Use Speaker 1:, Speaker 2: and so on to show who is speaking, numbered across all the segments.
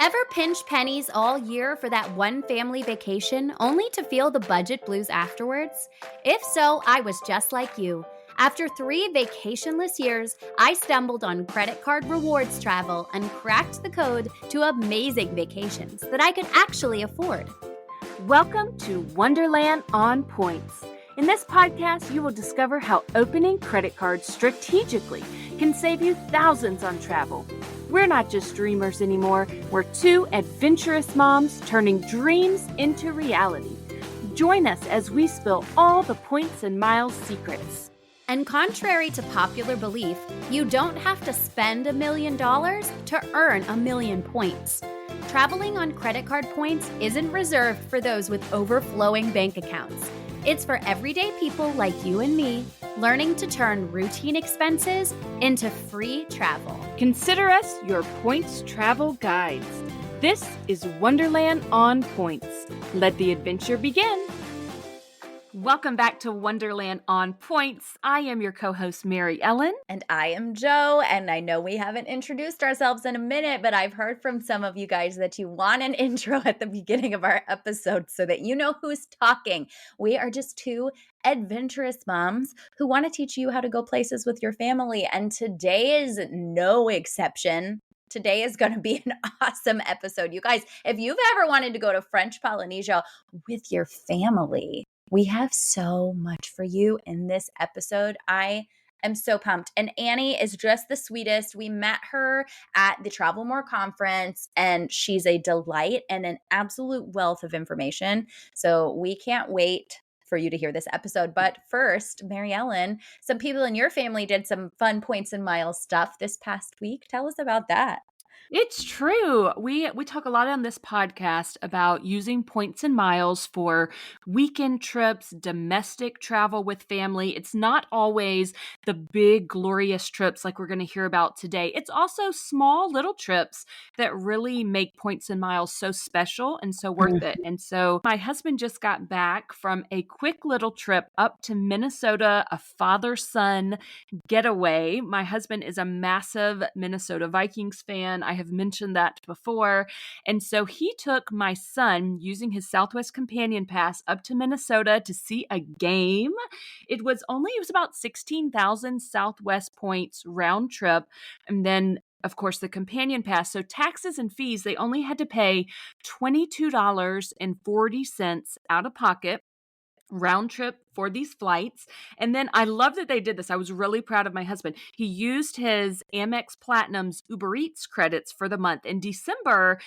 Speaker 1: Ever pinch pennies all year for that one family vacation only to feel the budget blues afterwards? If so, I was just like you. After 3 vacationless years, I stumbled on credit card rewards travel and cracked the code to amazing vacations that I could actually afford.
Speaker 2: Welcome to Wonderland on Points. In this podcast, you will discover how opening credit cards strategically can save you thousands on travel. We're not just dreamers anymore. We're two adventurous moms turning dreams into reality. Join us as we spill all the points and miles secrets.
Speaker 1: And contrary to popular belief, you don't have to spend $1 million to earn 1,000,000 points. Traveling on credit card points isn't reserved for those with overflowing bank accounts. It's for everyday people like you and me, learning to turn routine expenses into free travel.
Speaker 2: Consider us your points travel guides. This is Wonderland on Points. Let the adventure begin. Welcome back to Wonderland on Points. I am your co-host, Mary Ellen.
Speaker 1: And I am Jo, and I know we haven't introduced ourselves in a minute, but I've heard from some of you guys that you want an intro at the beginning of our episode so that you know who's talking. We are just two adventurous moms who want to teach you how to go places with your family, and today is no exception. Today is going to be an awesome episode. You guys, if you've ever wanted to go to French Polynesia with your family, we have so much for you in this episode. I am so pumped. And Annie is just the sweetest. We met her at the Travel More conference, and she's a delight and an absolute wealth of information. So we can't wait for you to hear this episode. But first, Mary Ellen, some people in your family did some fun points and miles stuff this past week. Tell us about that.
Speaker 2: It's true. We talk a lot on this podcast about using points and miles for weekend trips, domestic travel with family. It's not always the big, glorious trips like we're going to hear about today. It's also small little trips that really make points and miles so special and so worth it. And so my husband just got back from a quick little trip up to Minnesota, a father-son getaway. My husband is a massive Minnesota Vikings fan. I have mentioned that before. And so he took my son using his Southwest Companion Pass up to Minnesota to see a game. It was about 16,000 Southwest points round trip. And then of course, the companion pass. So taxes and fees, they only had to pay $22.40 out of pocket round trip for these flights. And then I love that they did this. I was really proud of my husband. He used his Amex Platinum's Uber Eats credits for the month. In December,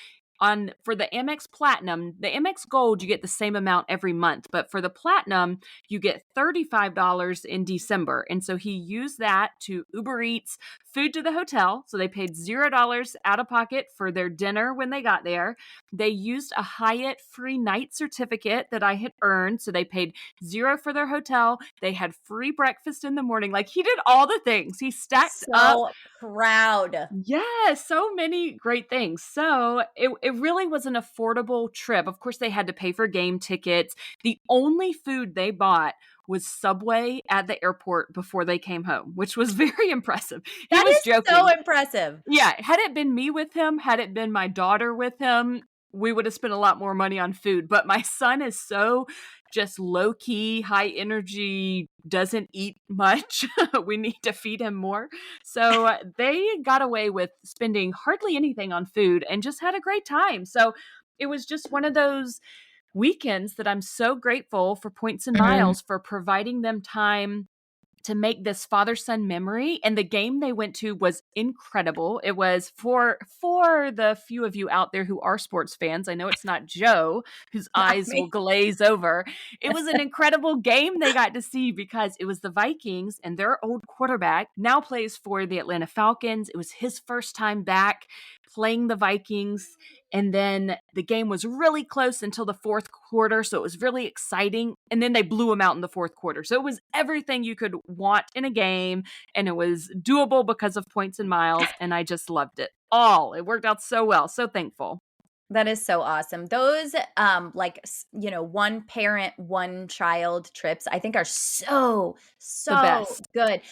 Speaker 2: for the Amex Platinum, the Amex Gold, you get the same amount every month. But for the Platinum, you get $35 in December. And so he used that to Uber Eats food to the hotel. So they paid $0 out of pocket for their dinner when they got there. They used a Hyatt free night certificate that I had earned. So they paid $0 for their hotel. They had free breakfast in the morning. Like, he did all the things. He stacked up.
Speaker 1: So proud.
Speaker 2: Yeah, so many great things. So it really was an affordable trip. Of course, they had to pay for game tickets. The only food they bought was Subway at the airport before they came home, which was very impressive.
Speaker 1: That is joking. So impressive.
Speaker 2: Yeah, had it been me with him, had it been my daughter with him, we would have spent a lot more money on food. But my son is so just low-key, high energy, doesn't eat much. We need to feed him more. So they got away with spending hardly anything on food and just had a great time. So it was just one of those weekends that I'm so grateful for Points and Miles for providing them time to make this father-son memory. And the game they went to was incredible. It was for the few of you out there who are sports fans. I know it's not Jo, whose eyes will glaze over. It was an incredible game they got to see because it was the Vikings, and their old quarterback now plays for the Atlanta Falcons. It was his first time back playing the Vikings. And then the game was really close until the fourth quarter. So it was really exciting. And then they blew them out in the fourth quarter. So it was everything you could want in a game. And it was doable because of Points and Miles. And I just loved it all. It worked out so well. So thankful.
Speaker 1: That is so awesome. Those, one parent, one child trips, I think are so
Speaker 2: best.
Speaker 1: good.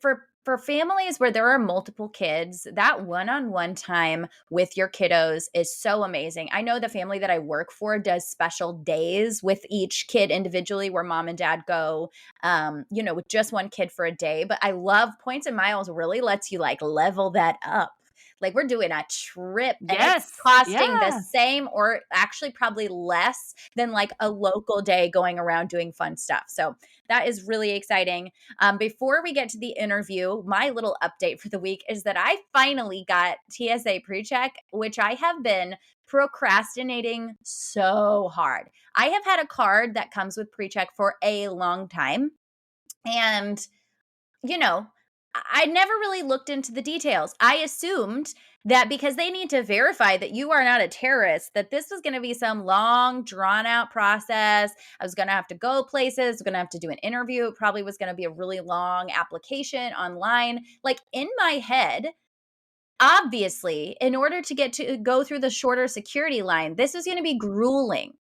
Speaker 1: For for families where there are multiple kids, that one-on-one time with your kiddos is so amazing. I know the family that I work for does special days with each kid individually where mom and dad go, with just one kid for a day. But I love Points and Miles really lets you like level that up. Like we're doing a trip and it's
Speaker 2: Yes.
Speaker 1: costing the
Speaker 2: Yeah.
Speaker 1: same or actually probably less than like a local day going around doing fun stuff. So that is really exciting. Before we get to the interview, my little update for the week is that I finally got TSA PreCheck, which I have been procrastinating so hard. I have had a card that comes with PreCheck for a long time. And you know, I never really looked into the details. I assumed that because they need to verify that you are not a terrorist, that this was going to be some long, drawn out process. I was going to have to go places, I was going to have to do an interview. It probably was going to be a really long application online. Like in my head, obviously, in order to get to go through the shorter security line, this is going to be grueling.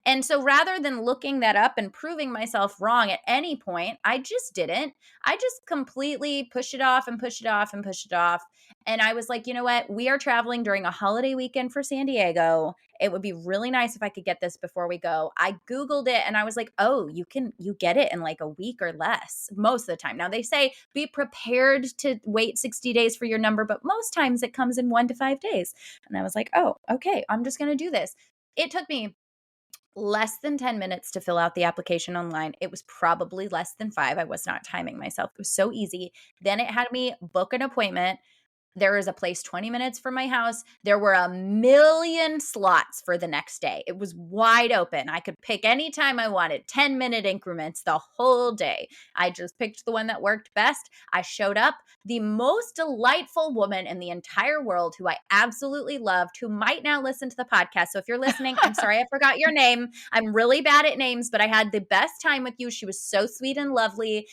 Speaker 1: And so rather than looking that up and proving myself wrong at any point, I just didn't. I just completely pushed it off and pushed it off and pushed it off. And I was like, you know what? We are traveling during a holiday weekend for San Diego. It would be really nice if I could get this before we go. I Googled it and I was like, oh, you get it in like a week or less most of the time. Now they say be prepared to wait 60 days for your number, but most times it comes in 1 to 5 days. And I was like, oh, okay, I'm just going to do this. It took me less than 10 minutes to fill out the application online. It was probably less than 5. I was not timing myself. It was so easy. Then it had me book an appointment. There is a place 20 minutes from my house. There were a million slots for the next day. It was wide open. I could pick any time I wanted, 10-minute increments the whole day. I just picked the one that worked best. I showed up. The most delightful woman in the entire world who I absolutely loved, who might now listen to the podcast. So if you're listening, I'm sorry I forgot your name. I'm really bad at names, but I had the best time with you. She was so sweet and lovely.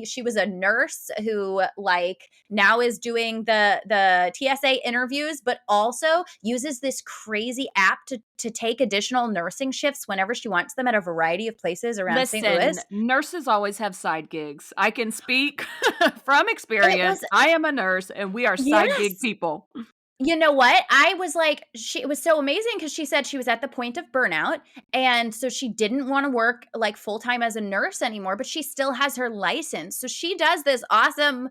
Speaker 1: She was a nurse who like now is doing the TSA interviews, but also uses this crazy app to take additional nursing shifts whenever she wants them at a variety of places around St.
Speaker 2: Listen,
Speaker 1: Louis.
Speaker 2: nurses always have side gigs. I can speak from
Speaker 1: It
Speaker 2: experience.
Speaker 1: was
Speaker 2: I am a nurse and we are side gig
Speaker 1: yes.
Speaker 2: people.
Speaker 1: You know what? I was like, it was so amazing because she said she was at the point of burnout. And so she didn't want to work like full time as a nurse anymore, but she still has her license. So she does this awesome,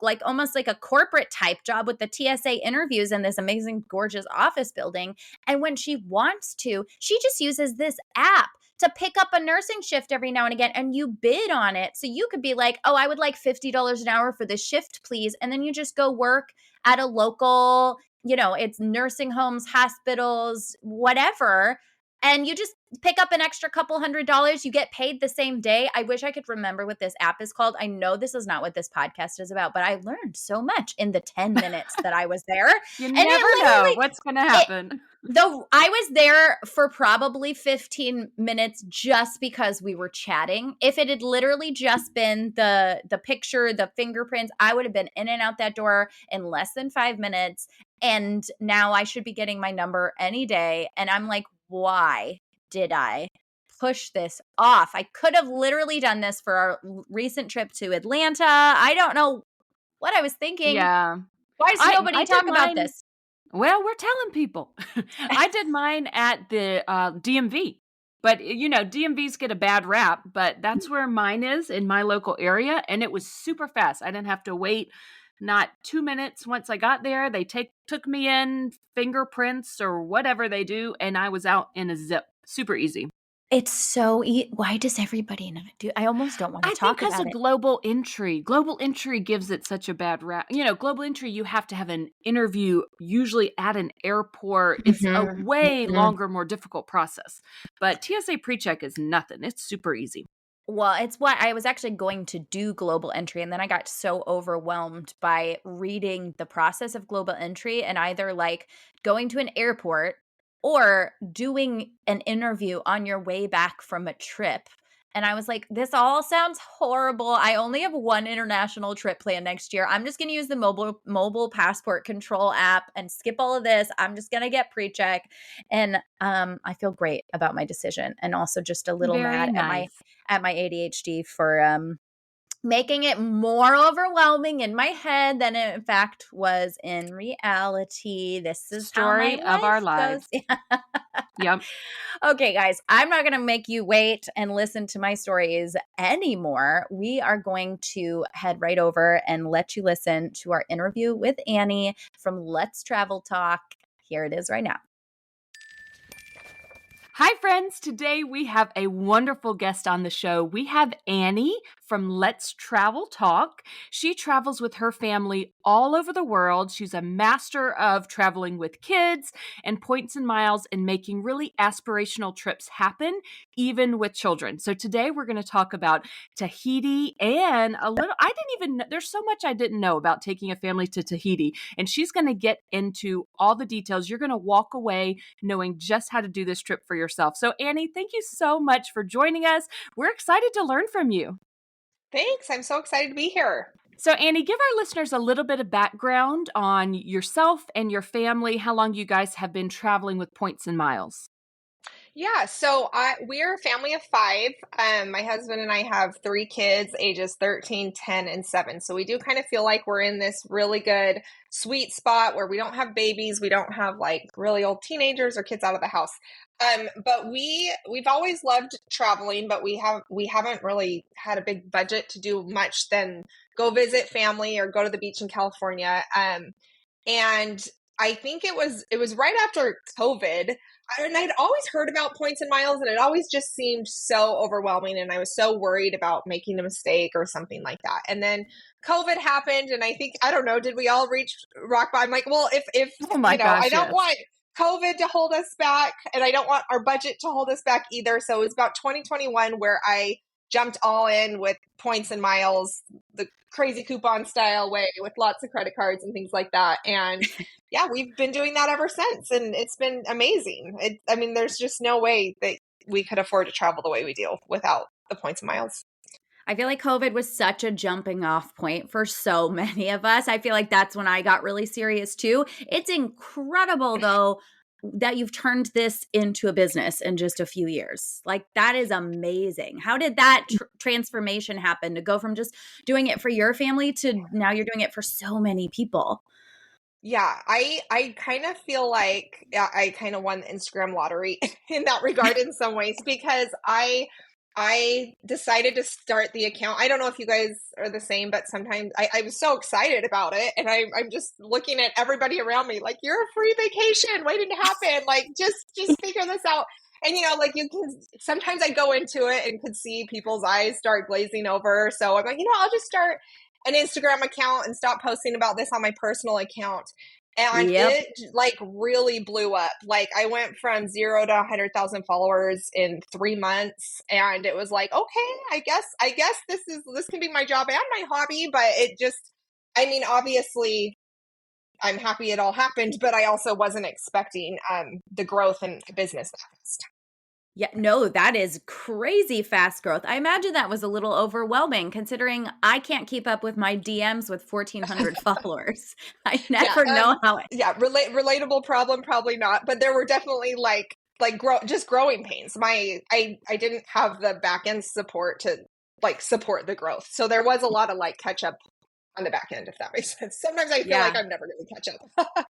Speaker 1: like almost like a corporate type job with the TSA interviews in this amazing, gorgeous office building. And when she wants to, she just uses this app to pick up a nursing shift every now and again and you bid on it. So you could be like, oh, I would like $50 an hour for this shift, please. And then you just go work at a local, it's nursing homes, hospitals, whatever. And you just pick up an extra couple $100. You get paid the same day. I wish I could remember what this app is called. I know this is not what this podcast is about, but I learned so much in the 10 minutes that I was there. And
Speaker 2: You never
Speaker 1: it
Speaker 2: know
Speaker 1: literally,
Speaker 2: what's going to
Speaker 1: it,
Speaker 2: happen.
Speaker 1: though I was there for probably 15 minutes just because we were chatting. If it had literally just been the picture, the fingerprints, I would have been in and out that door in less than 5 minutes. And now I should be getting my number any day. And I'm like, why did I push this off? I could have literally done this for our recent trip to Atlanta. I don't know what I was thinking.
Speaker 2: Yeah.
Speaker 1: Why does
Speaker 2: I
Speaker 1: nobody
Speaker 2: did
Speaker 1: talk about
Speaker 2: mine.
Speaker 1: this?
Speaker 2: Well, we're telling people. I did mine at the DMV. But, DMVs get a bad rap, but that's where mine is in my local area. And it was super fast. I didn't have to wait not 2 minutes. Once I got there, they took me in, fingerprints or whatever they do, and I was out in a zip. Super easy.
Speaker 1: It's why does everybody not do I almost don't wanna
Speaker 2: I think
Speaker 1: talk
Speaker 2: because
Speaker 1: about
Speaker 2: of
Speaker 1: it.
Speaker 2: global entry. Global entry gives it such a bad rap. Global entry, you have to have an interview, usually at an airport. It's a
Speaker 1: Mhm,
Speaker 2: way
Speaker 1: mhm.
Speaker 2: longer, more difficult process. But TSA PreCheck is nothing. It's super easy.
Speaker 1: Well, it's what I was actually going to do global entry, and then I got so overwhelmed by reading the process of global entry and either, like, going to an airport or doing an interview on your way back from a trip, and I was like, "This all sounds horrible. I only have 1 international trip planned next year. I'm just gonna use the mobile passport control app and skip all of this. I'm just gonna get PreCheck," and, I feel great about my decision and also just a little
Speaker 2: Very
Speaker 1: mad at my
Speaker 2: nice.
Speaker 1: ADHD for making it more overwhelming in my head than it in fact was in reality. This is how my
Speaker 2: Story of our
Speaker 1: life goes.
Speaker 2: lives. Yep.
Speaker 1: Okay, guys, I'm not going to make you wait and listen to my stories anymore. We are going to head right over and let you listen to our interview with Annie from Let's Travel Talk. Here it is right now.
Speaker 2: Hi, friends. Today we have a wonderful guest on the show. We have Annie from Let's Travel Talk. She travels with her family all over the world. She's a master of traveling with kids and points and miles and making really aspirational trips happen, even with children. So today we're going to talk about Tahiti and I didn't even know, there's so much I didn't know about taking a family to Tahiti. And she's going to get into all the details. You're going to walk away knowing just how to do this trip for yourself. So, Annie, thank you so much for joining us. We're excited to learn from you.
Speaker 3: Thanks. I'm so excited to be here.
Speaker 2: So, Annie, give our listeners a little bit of background on yourself and your family, how long you guys have been traveling with Points and Miles.
Speaker 3: Yeah, so we're a family of five. My husband and I have three kids, ages 13, 10, and 7. So we do kind of feel like we're in this really good sweet spot where we don't have babies, we don't have like really old teenagers or kids out of the house. But we've always loved traveling, but we haven't really had a big budget to do much than go visit family or go to the beach in California. And I think it was right after COVID. And I'd always heard about points and miles, and it always just seemed so overwhelming. And I was so worried about making a mistake or something like that. And then COVID happened, and I think, I don't know, did we all reach rock bottom? I'm like, well, if
Speaker 2: Oh my gosh,
Speaker 3: I don't
Speaker 2: yes.
Speaker 3: want COVID to hold us back, and I don't want our budget to hold us back either. So it was about 2021 where I jumped all in with points and miles, the crazy coupon style way with lots of credit cards and things like that. And yeah, we've been doing that ever since, and it's been amazing. I mean, there's just no way that we could afford to travel the way we do without the points and miles.
Speaker 1: I feel like COVID was such a jumping off point for so many of us. I feel like that's when I got really serious too. It's incredible though that you've turned this into a business in just a few years. Like that is amazing. How did that transformation happen to go from just doing it for your family to now you're doing it for so many people?
Speaker 3: Yeah, I kind of feel like I kind of won the Instagram lottery in that regard in some ways, because I decided to start the account. I don't know if you guys are the same, but sometimes I was so excited about it, and I'm just looking at everybody around me like, you're a free vacation waiting to happen. Like just figure this out. And like you can sometimes I go into it and could see people's eyes start glazing over. So I'm like, I'll just start an Instagram account and stop posting about this on my personal account. And
Speaker 1: Yep.
Speaker 3: it like really blew up. Like I went from 0 to 100,000 followers in 3 months, and it was like, okay, I guess this can be my job and my hobby. But it just, I mean, obviously, I'm happy it all happened, but I also wasn't expecting the growth in the business that fast.
Speaker 1: Yeah, no, that is crazy fast growth. I imagine that was a little overwhelming considering I can't keep up with my DMs with 1,400 followers. I
Speaker 3: Yeah,
Speaker 1: never know how it.
Speaker 3: yeah, relatable problem, probably not, but there were definitely just growing pains. I didn't have the back end support to like support the growth, so there was a lot of like catch up on the back end, if that makes sense. Sometimes I feel like
Speaker 1: Yeah.
Speaker 3: I'm never going to catch up.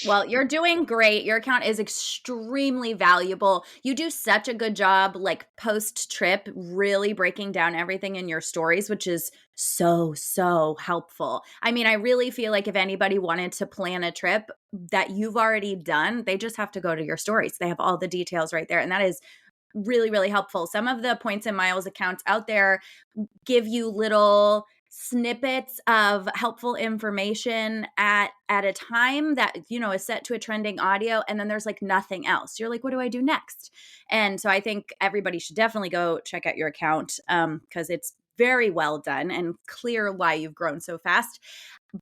Speaker 1: Well, you're doing great. Your account is extremely valuable. You do such a good job, like post trip, really breaking down everything in your stories, which is so, so helpful. I mean, I really feel like if anybody wanted to plan a trip that you've already done, they just have to go to your stories. They have all the details right there. And that is really, really helpful. Some of the points and miles accounts out there give you little snippets of helpful information at a time that is set to a trending audio, and then there's like nothing else. You're like, what do I do next? And so I think everybody should definitely go check out your account because it's very well done and clear why you've grown so fast.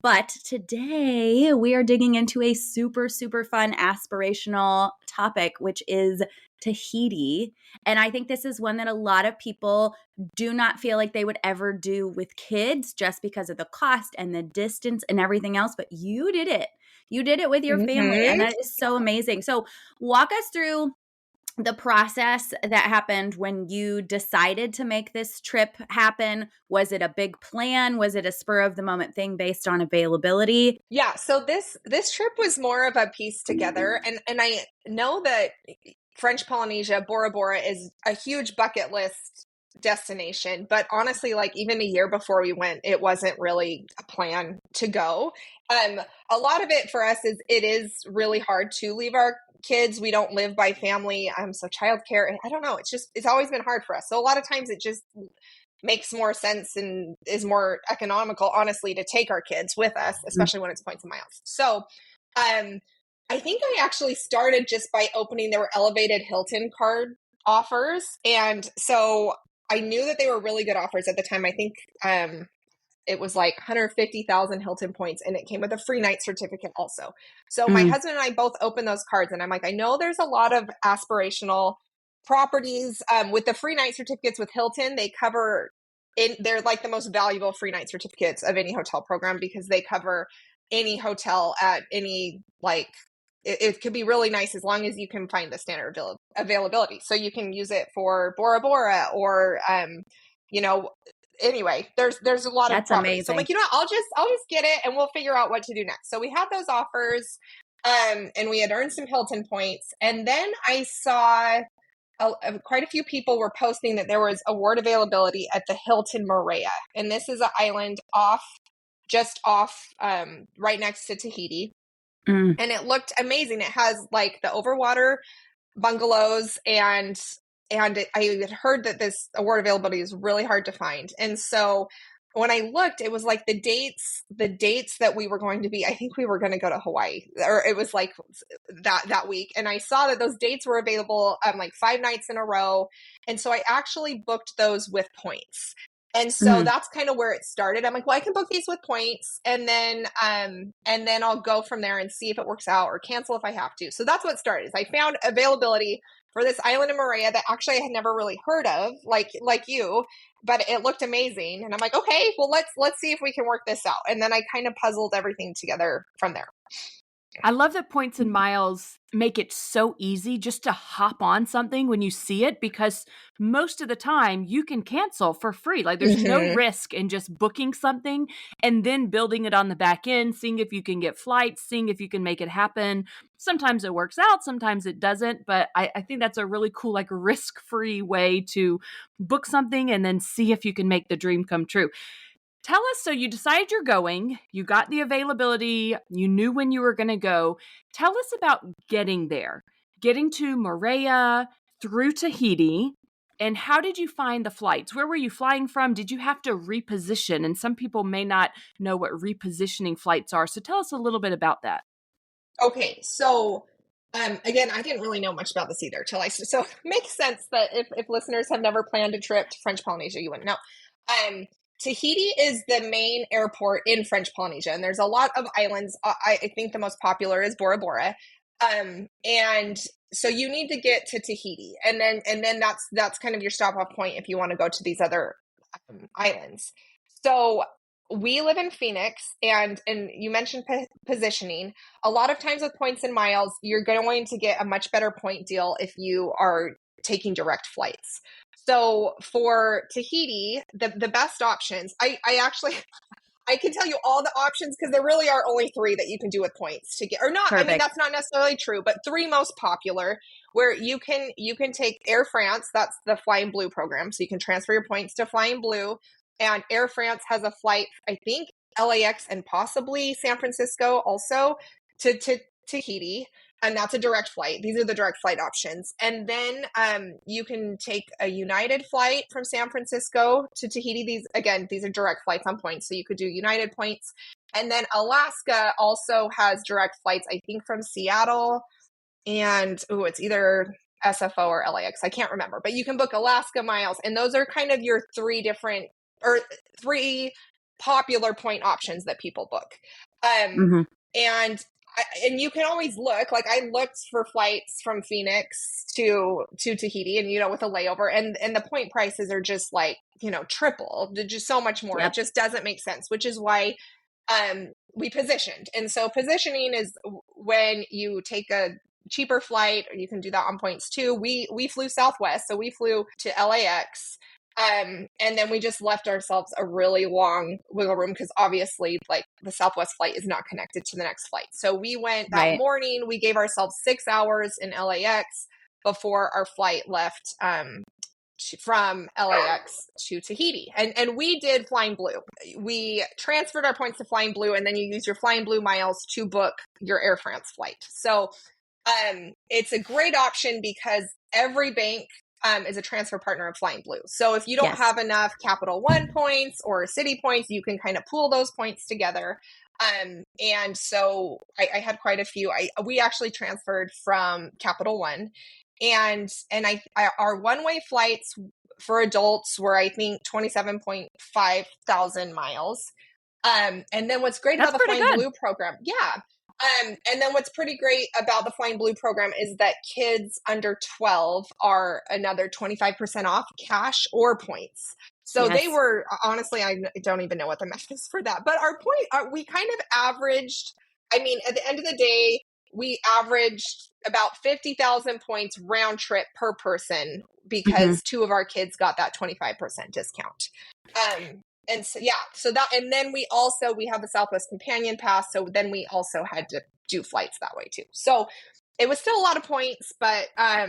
Speaker 1: But today we are digging into a super, super fun aspirational topic, which is Tahiti. And I think this is one that a lot of people do not feel like they would ever do with kids just because of the cost and the distance and everything else. But you did it. You did it with your family. And
Speaker 3: Hmm.
Speaker 1: that is so amazing. So walk us through the process that happened when you decided to make this trip happen? Was it a big plan? Was it a spur of the moment thing based on availability?
Speaker 3: Yeah, so this trip was more of a piece together, and I know that French Polynesia, Bora Bora is a huge bucket list destination, but honestly, like even a year before we went, it wasn't really a plan to go. A lot of it for us is it is really hard to leave our kids. We don't live by family, so childcare, I don't know, it's always been hard for us. So a lot of times it just makes more sense and is more economical, honestly, to take our kids with us, especially when it's points and miles. So, I think I actually started just by opening, there were elevated Hilton card offers. And so I knew that they were really good offers at the time. I think it was like 150,000 Hilton points, and it came with a free night certificate also. So my
Speaker 1: Mm.
Speaker 3: husband and I both opened those cards, and I'm like, I know there's a lot of aspirational properties with the free night certificates with Hilton. They're like the most valuable free night certificates of any hotel program because they cover any hotel at any, like, it could be really nice as long as you can find the standard availability. So you can use it for Bora Bora or, you know, anyway, there's a lot of
Speaker 1: That's
Speaker 3: properties. So I'm
Speaker 1: amazing.
Speaker 3: like, you know what, I'll just get it and we'll figure out what to do next. So we had those offers, and we had earned some Hilton points. And then I saw quite a few people were posting that there was award availability at the Hilton Mo'orea. And this is an island just off, right next to Tahiti.
Speaker 1: Mm.
Speaker 3: And it looked amazing. It has like the overwater bungalows, and I had heard that this award availability is really hard to find. And so when I looked, it was like the dates that we were going to be, I think we were going to go to Hawaii, or it was like that week. And I saw that those dates were available like 5 nights in a row. And so I actually booked those with points. And so
Speaker 1: Mm.
Speaker 3: that's kind of where it started. I'm like, well, I can book these with points, and then I'll go from there and see if it works out or cancel if I have to. So that's what started. Is I found availability for this island in Mo'orea that actually I had never really heard of, like you, but it looked amazing. And I'm like, okay, well, let's see if we can work this out. And then I kind of puzzled everything together from there.
Speaker 2: I love that points and miles make it so easy just to hop on something when you see it, because most of the time you can cancel for free. Like there's no
Speaker 3: Mm-hmm.
Speaker 2: risk in just booking something and then building it on the back end, seeing if you can get flights, seeing if you can make it happen. Sometimes it works out, sometimes it doesn't, but I think that's a really cool, like risk-free way to book something and then see if you can make the dream come true. Tell us, so you decided you're going, you got the availability, you knew when you were going to go. Tell us about getting there, getting to Mo'orea, through Tahiti, and how did you find the flights? Where were you flying from? Did you have to reposition? And some people may not know what repositioning flights are. So tell us a little bit about that.
Speaker 3: Okay, so again, I didn't really know much about this either so it makes sense that if listeners have never planned a trip to French Polynesia, you wouldn't know. Tahiti is the main airport in French Polynesia, and there's a lot of islands. I think the most popular is Bora Bora, and so you need to get to Tahiti, and then that's kind of your stop off point if you want to go to these other islands. So we live in Phoenix, and you mentioned positioning. A lot of times with points and miles, you're going to get a much better point deal if you are taking direct flights. So for Tahiti, the best options, I actually I can tell you all the options because there really are only 3 that you can do with points to get, or not. I mean,
Speaker 1: Perfect.
Speaker 3: that's not necessarily true, but 3 most popular where you can take Air France. That's the Flying Blue program. So you can transfer your points to Flying Blue, and Air France has a flight, I think LAX and possibly San Francisco also to Tahiti. And that's a direct flight. These are the direct flight options. And then you can take a United flight from San Francisco to Tahiti. These are direct flights on points. So you could do United points. And then Alaska also has direct flights, I think, from Seattle. And, it's either SFO or LAX. I can't remember. But you can book Alaska miles. And those are kind of your 3 popular point options that people book.
Speaker 1: Mm-hmm.
Speaker 3: And you can always look, like I looked for flights from Phoenix to Tahiti, and with a layover, and the point prices are just like triple, just so much more. It
Speaker 1: Yep.
Speaker 3: just doesn't make sense, which is why we positioned. And so positioning is when you take a cheaper flight, or you can do that on points too. We flew Southwest, so we flew to LAX. And then we just left ourselves a really long wiggle room because obviously, like, the Southwest flight is not connected to the next flight. So we went that
Speaker 1: Right.
Speaker 3: morning. We gave ourselves 6 hours in LAX before our flight left from LAX to Tahiti. And we did Flying Blue. We transferred our points to Flying Blue, and then you use your Flying Blue miles to book your Air France flight. So it's a great option because every bank is a transfer partner of Flying Blue. So if you don't
Speaker 1: Yes.
Speaker 3: have enough Capital One points or City points, you can kind of pool those points together. And so I had quite a few. We actually transferred from Capital One, and our one-way flights for adults were, I think, 27.5 thousand miles. And then what's great
Speaker 2: That's
Speaker 3: about the
Speaker 2: pretty
Speaker 3: Flying
Speaker 2: good.
Speaker 3: Blue program, yeah. And then what's pretty great about the Flying Blue program is that kids under 12 are another 25% off cash or points. So
Speaker 1: Yes.
Speaker 3: they were, honestly, I don't even know what the math is for that. But we kind of averaged, I mean, at the end of the day, we averaged about 50,000 points round trip per person because two of our kids got that 25% discount. And so, yeah, so that, and then we have the Southwest Companion Pass. So then we also had to do flights that way too. So it was still a lot of points, but I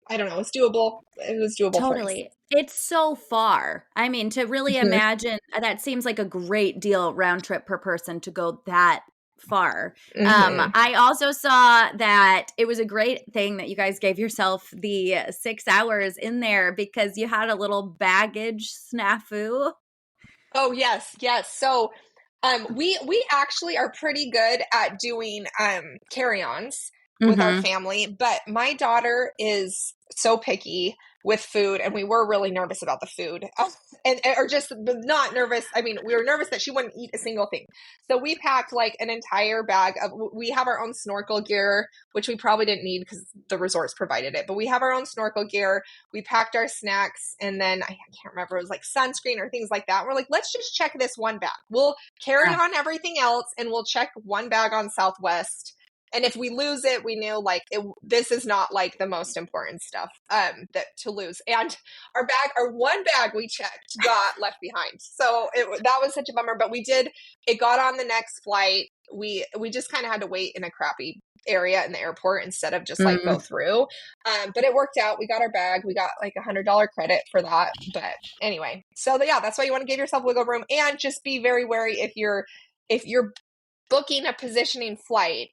Speaker 3: don't know, it's doable. It was doable for us.
Speaker 1: Totally. It's so far. I mean, to really imagine, that seems like a great deal round trip per person to go that far. I also saw that it was a great thing that you guys gave yourself the 6 hours in there because you had a little baggage snafu.
Speaker 3: Oh, yes. So we actually are pretty good at doing carry-ons with our family, but my daughter is so picky with food, and we were really nervous about the food. Or just not nervous. I mean, we were nervous that she wouldn't eat a single thing. So we packed like an entire bag of, we have our own snorkel gear, which we probably didn't need because the resorts provided it, but we have our own snorkel gear. We packed our snacks, and then I can't remember, it was like sunscreen or things like that. We're like, let's just check this one bag. We'll carry on everything else, and we'll check one bag on Southwest. And if we lose it, we knew like this is not like the most important stuff that to lose. And our one bag we checked got left behind. So that was such a bummer, but it got on the next flight. We just kind of had to wait in a crappy area in the airport instead of just like go through. But it worked out. We got our bag. We got like $100 credit for that. But anyway, so yeah, that's why you want to give yourself wiggle room, and just be very wary if you're booking a positioning flight.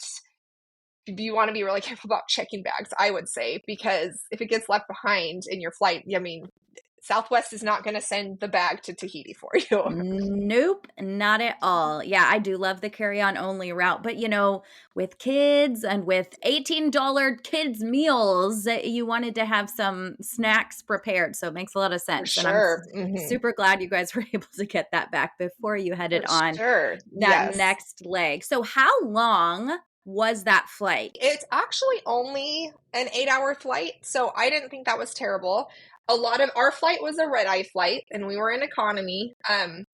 Speaker 3: You want to be really careful about checking bags, I would say, because if it gets left behind in your flight, I mean, Southwest is not going to send the bag to Tahiti for you.
Speaker 1: Nope, not at all. Yeah, I do love the carry-on only route, but with kids and with $18 kids meals, you wanted to have some snacks prepared, so it makes a lot of sense.
Speaker 3: Sure.
Speaker 1: And I'm super glad you guys were able to get that back before you headed on
Speaker 3: that
Speaker 1: next leg. So how long was that flight?
Speaker 3: It's actually only an 8-hour flight, so I didn't think that was terrible. A lot of our flight was a red-eye flight, and we were in economy. And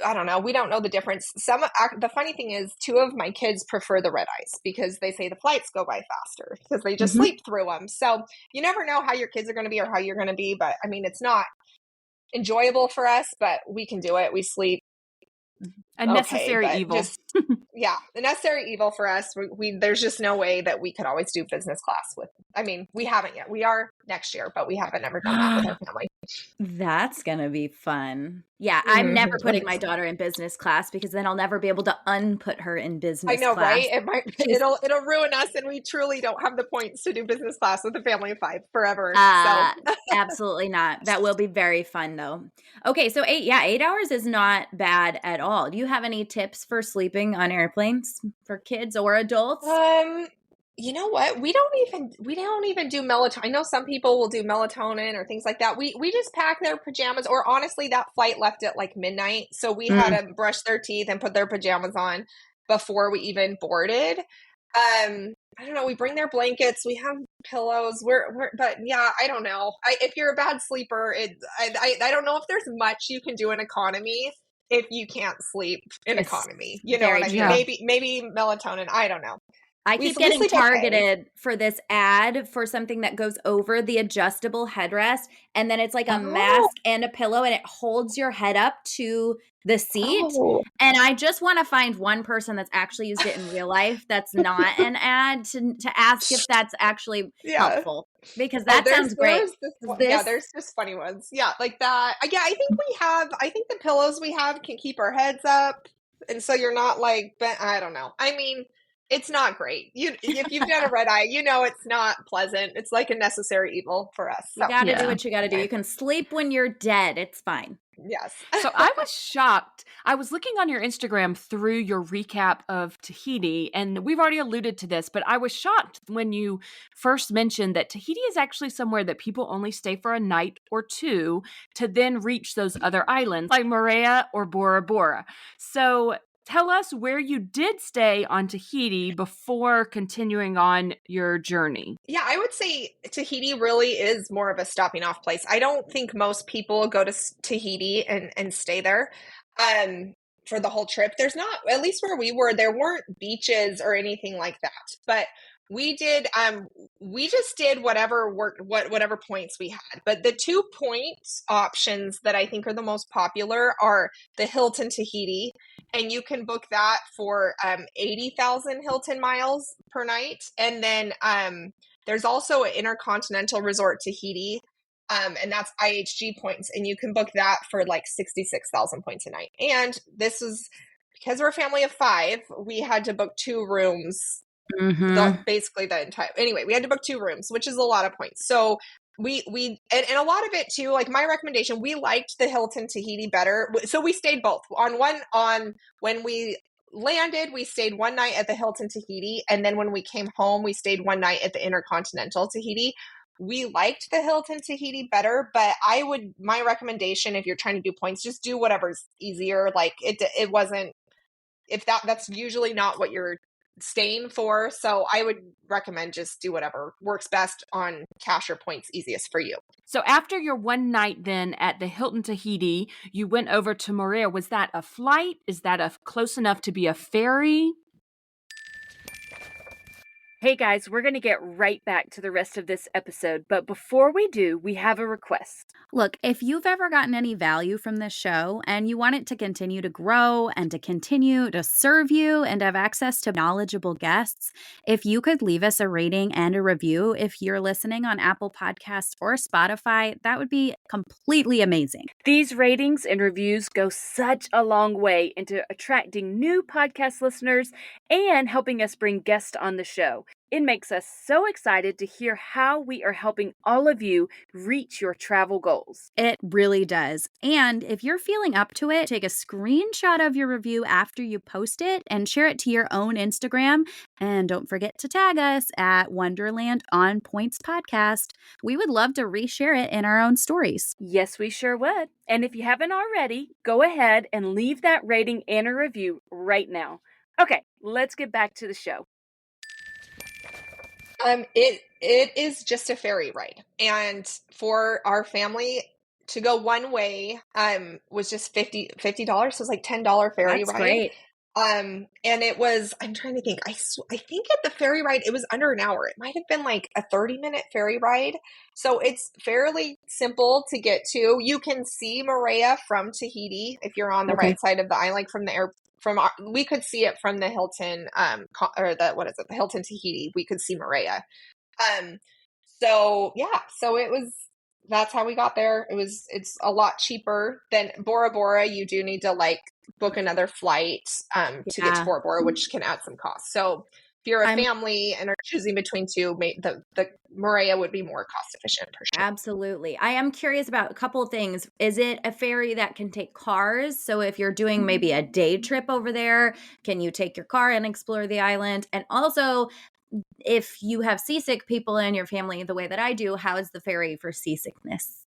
Speaker 3: I don't know, we don't know the difference. The funny thing is, 2 of my kids prefer the red eyes because they say the flights go by faster because they just sleep through them. So you never know how your kids are going to be or how you're going to be. But I mean, it's not enjoyable for us, but we can do it. We sleep.
Speaker 2: A necessary evil.
Speaker 3: Yeah, a necessary evil for us. There's just no way that we could always do business class with. I mean, we haven't yet. We are next year, but we haven't ever done that with our family.
Speaker 1: That's going to be fun. Yeah, I'm never putting my daughter in business class because then I'll never be able to unput her in business class.
Speaker 3: I know, right? It'll ruin us, and we truly don't have the points to do business class with a family of 5 forever.
Speaker 1: Absolutely not. That will be very fun though. Okay, so 8 hours is not bad at all. Do you have any tips for sleeping on airplanes for kids or adults?
Speaker 3: You know what? We don't even do melatonin. I know some people will do melatonin or things like that. We just pack their pajamas, or honestly, that flight left at like midnight. So we had to brush their teeth and put their pajamas on before we even boarded. I don't know. We bring their blankets. We have pillows. But yeah, I don't know. If you're a bad sleeper, I don't know if there's much you can do in economy if you can't sleep in economy. You know what I mean? Maybe melatonin. I don't know.
Speaker 1: I
Speaker 3: We
Speaker 1: keep
Speaker 3: we
Speaker 1: getting
Speaker 3: sleep okay.
Speaker 1: targeted for this ad for something that goes over the adjustable headrest, and then it's like a
Speaker 3: Oh,
Speaker 1: mask and a pillow, and it holds your head up to the seat.
Speaker 3: oh.
Speaker 1: And I just want to find one person that's actually used it in real life that's not an ad to ask if that's actually
Speaker 3: Yeah.
Speaker 1: helpful because
Speaker 3: Oh,
Speaker 1: that sounds great.
Speaker 3: there's this one, yeah,
Speaker 1: This
Speaker 3: there's just funny ones. Yeah, like that. Yeah, I think the pillows we have can keep our heads up, and so you're not like bent. I don't know. I mean, it's not great. If you've done a red eye, you know it's not pleasant. It's like a necessary evil for us.
Speaker 1: you
Speaker 3: So,
Speaker 1: got to do
Speaker 2: Yeah.
Speaker 1: what you got to do. You can sleep when you're dead. It's fine.
Speaker 3: yes.
Speaker 2: So I was shocked. I was looking on your Instagram through your recap of Tahiti, and we've already alluded to this, but I was shocked when you first mentioned that Tahiti is actually somewhere that people only stay for a night or two to then reach those other islands like Mo'orea or Bora Bora. So tell us where you did stay on Tahiti before continuing on your journey.
Speaker 3: Yeah, I would say Tahiti really is more of a stopping off place. I don't think most people go to Tahiti and stay there um, for the whole trip. There's not, at least where we were, there weren't beaches or anything like that. But we did, we just did whatever worked, whatever points we had. But the 2 points options that I think are the most popular are the Hilton Tahiti, and you can book that for 80,000 Hilton miles per night. And then there's also an intercontinental resort Tahiti, and that's IHG points, and you can book that for like 66,000 points a night. And this is because we're a family of 5, we had to book 2 rooms.
Speaker 1: Mm-hmm.
Speaker 3: Basically the entire. Anyway, we had to book 2 rooms, which is a lot of points. So and a lot of it too. Like my recommendation, we liked the Hilton Tahiti better, so we stayed both on when we landed, we stayed one night at the Hilton Tahiti, and then when we came home, we stayed one night at the Intercontinental Tahiti. We liked the Hilton Tahiti better, but my recommendation, if you're trying to do points, just do whatever's easier. Like it wasn't, if that's usually not what you're staying for. So I would recommend just do whatever works best on cash or points easiest for you.
Speaker 2: So after your one night then at the Hilton Tahiti, you went over to Mo'orea. Was that a flight? Is that close enough to be a ferry? Hey guys, we're going to get right back to the rest of this episode, but before we do, we have a request.
Speaker 1: Look, if you've ever gotten any value from this show and you want it to continue to grow and to continue to serve you and have access to knowledgeable guests, if you could leave us a rating and a review if you're listening on Apple Podcasts or Spotify, that would be completely amazing.
Speaker 2: These ratings and reviews go such a long way into attracting new podcast listeners and helping us bring guests on the show. It makes us so excited to hear how we are helping all of you reach your travel goals.
Speaker 1: It really does. And if you're feeling up to it, take a screenshot of your review after you post it and share it to your own Instagram. And don't forget to tag us at Wonderland on Points Podcast. We would love to reshare it in our own stories.
Speaker 2: Yes, we sure would. And if you haven't already, go ahead and leave that rating and a review right now. Okay, let's get back to the show.
Speaker 3: It is just a ferry ride, and for our family to go one way was just $50. So it's like $10 ferry
Speaker 1: That's
Speaker 3: ride.
Speaker 1: great.
Speaker 3: And it was, I'm trying to think, I think at the ferry ride it was under an hour. It might have been like a 30-minute ferry ride. So it's fairly simple to get to. You can see Mo'orea from Tahiti if you're on the
Speaker 1: Okay.
Speaker 3: right side of the island, like from the air. We could see it from the Hilton, or the Hilton Tahiti. We could see Mo'orea. So yeah, that's how we got there. It's a lot cheaper than Bora Bora. You do need to like book another flight, to get to
Speaker 1: Yeah.
Speaker 3: Bora Bora, which can add some cost. So if you're a family and are choosing between two, the Mo'orea would be more cost efficient for sure.
Speaker 1: Absolutely. I am curious about a couple of things. Is it a ferry that can take cars? So if you're doing maybe a day trip over there, can you take your car and explore the island? And also, if you have seasick people in your family the way that I do, how is the ferry for seasickness?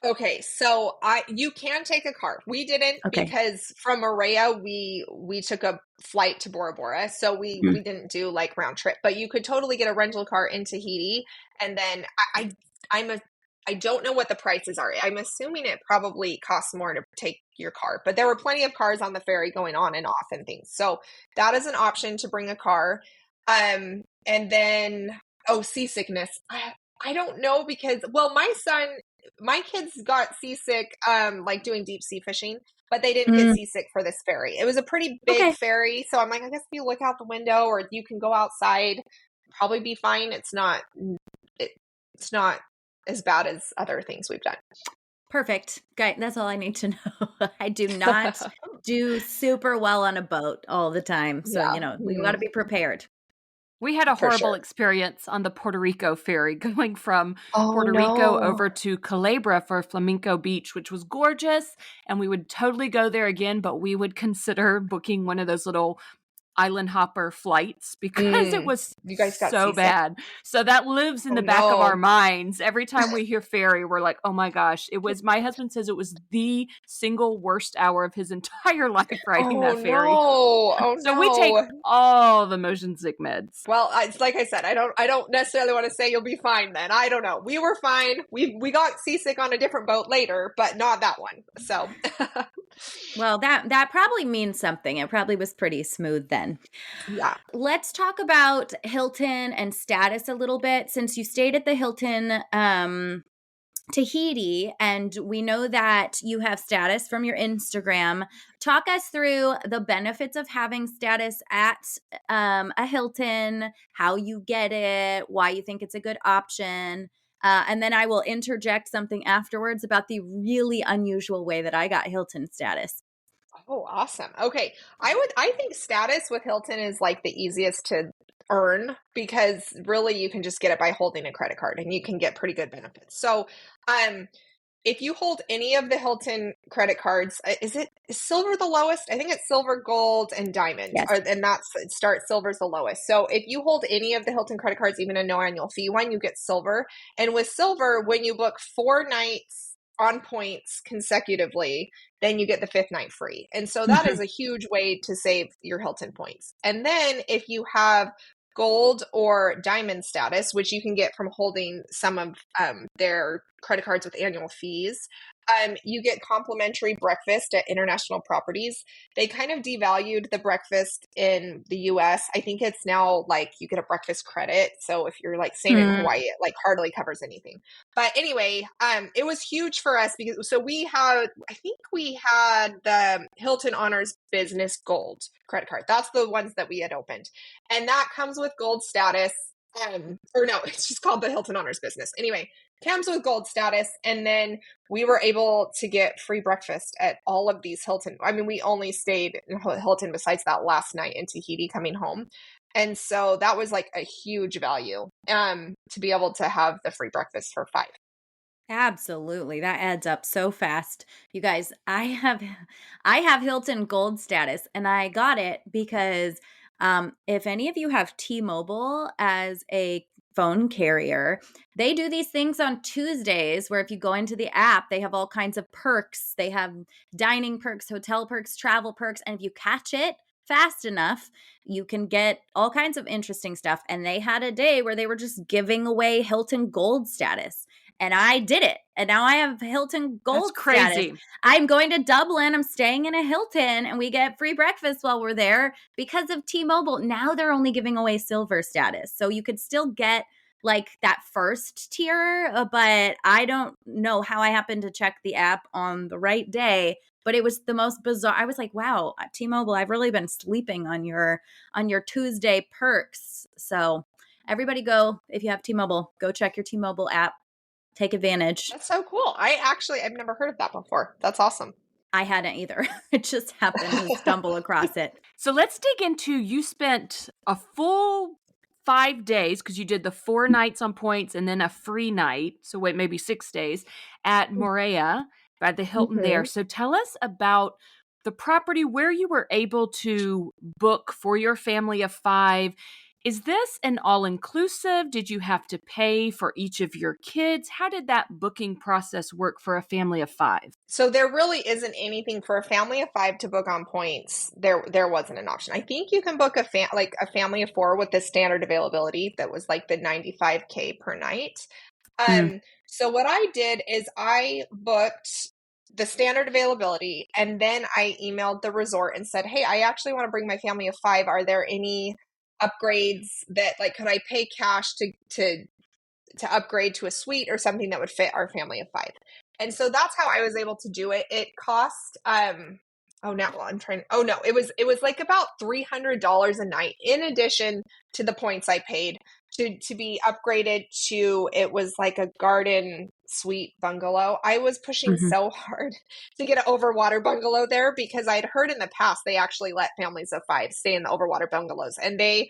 Speaker 3: Okay, so you can take a car. We didn't,
Speaker 1: Okay.
Speaker 3: because from Mo'orea we took a flight to Bora Bora, so we didn't do like round trip. But you could totally get a rental car in Tahiti, and then I don't know what the prices are. I'm assuming it probably costs more to take your car, but there were plenty of cars on the ferry going on and off and things. So that is an option to bring a car. And then, seasickness. I don't know because, well, my kids got seasick, like doing deep sea fishing, but they didn't get
Speaker 1: Mm,
Speaker 3: seasick for this ferry. It was a pretty big
Speaker 1: okay.
Speaker 3: ferry. So I'm like, I guess if you look out the window or you can go outside, probably be fine. It's not as bad as other things we've done.
Speaker 1: Perfect. Great. That's all I need to know. I do not do super well on a boat all the time. So,
Speaker 3: Yeah.
Speaker 1: we got to be prepared.
Speaker 2: We had a
Speaker 3: For
Speaker 2: horrible
Speaker 3: sure.
Speaker 2: experience on the Puerto Rico ferry going from
Speaker 3: Oh
Speaker 2: Puerto Rico
Speaker 3: no.
Speaker 2: over to Culebra for Flamenco Beach, which was gorgeous. And we would totally go there again, but we would consider booking one of those little island hopper flights because it was
Speaker 3: You guys got
Speaker 2: so
Speaker 3: seasick?
Speaker 2: bad. So that lives in
Speaker 3: Oh
Speaker 2: the back of our
Speaker 3: no.
Speaker 2: minds. Every time we hear ferry, we're like, oh my gosh, my husband says it was the single worst hour of his entire life riding
Speaker 3: Oh
Speaker 2: that ferry.
Speaker 3: no. Oh
Speaker 2: So we take
Speaker 3: no.
Speaker 2: all the motion sick meds.
Speaker 3: Well, it's like I said, I don't necessarily want to say you'll be fine then. I don't know. We were fine. We got seasick on a different boat later, but not that one. So
Speaker 1: Well, that probably means something. It probably was pretty smooth then.
Speaker 3: yeah.
Speaker 1: Let's talk about Hilton and status a little bit. Since you stayed at the Hilton Tahiti, and we know that you have status from your Instagram. Talk us through the benefits of having status at a Hilton, how you get it, why you think it's a good option. And then I will interject something afterwards about the really unusual way that I got Hilton status.
Speaker 3: Oh, awesome. Okay. I think status with Hilton is like the easiest to earn because really you can just get it by holding a credit card and you can get pretty good benefits. So, um, if you hold any of the Hilton credit cards, is silver the lowest? I think it's silver, gold, and diamond,
Speaker 1: Yes.
Speaker 3: and silver's the lowest. So if you hold any of the Hilton credit cards, even a no annual fee one, you get silver. And with silver, when you book 4 nights on points consecutively, then you get the fifth night free. And so that is a huge way to save your Hilton points. And then if you have gold or diamond status, which you can get from holding some of their credit cards with annual fees. You get complimentary breakfast at international properties. They kind of devalued the breakfast in the US. I think it's now like you get a breakfast credit. So if you're like staying in Hawaii, it like hardly covers anything. But anyway, it was huge for us because I think we had the Hilton Honors Business Gold credit card. That's the ones that we had opened. And that comes with gold status. Or no, it's just called the Hilton Honors Business. Anyway, comes with gold status. And then we were able to get free breakfast at all of these Hilton. I mean, we only stayed in Hilton besides that last night in Tahiti coming home. And so that was like a huge value to be able to have the free breakfast for 5.
Speaker 1: Absolutely. That adds up so fast. You guys, I have Hilton Gold status and I got it because if any of you have T-Mobile as a phone carrier, they do these things on Tuesdays where if you go into the app, they have all kinds of perks. They have dining perks, hotel perks, travel perks, and if you catch it fast enough, you can get all kinds of interesting stuff. And they had a day where they were just giving away Hilton Gold status. And I did it. And now I have Hilton
Speaker 2: That's
Speaker 1: Gold status.
Speaker 2: crazy.
Speaker 1: I'm going to Dublin. I'm staying in a Hilton and we get free breakfast while we're there because of T-Mobile. Now they're only giving away silver status. So you could still get like that first tier, but I don't know how I happened to check the app on the right day, but it was the most bizarre. I was like, wow, T-Mobile, I've really been sleeping on your Tuesday perks. So everybody go, if you have T-Mobile, go check your T-Mobile app. Take advantage.
Speaker 3: That's so cool. I've never heard of that before. That's awesome.
Speaker 1: I hadn't either. It just happened to stumble across it.
Speaker 2: So let's dig into, you spent a full 5 days because you did the 4 nights on points and then a free night. So wait, maybe 6 days at Mo'orea by the Hilton there. So tell us about the property where you were able to book for your family of 5. Is this an all-inclusive? Did you have to pay for each of your kids? How did that booking process work for a family of 5?
Speaker 3: So there really isn't anything for a family of 5 to book on points. There wasn't an option. I think you can book a family of 4 with the standard availability that was like the $95K per night. So what I did is I booked the standard availability and then I emailed the resort and said, "Hey, I actually want to bring my family of 5. Are there any upgrades that like, could I pay cash to upgrade to a suite or something that would fit our family of 5. And so that's how I was able to do it. It cost it was like about $300 a night in addition to the points I paid to be upgraded to, it was like a garden suite bungalow. I was pushing so hard to get an overwater bungalow there because I'd heard in the past they actually let families of 5 stay in the overwater bungalows, and they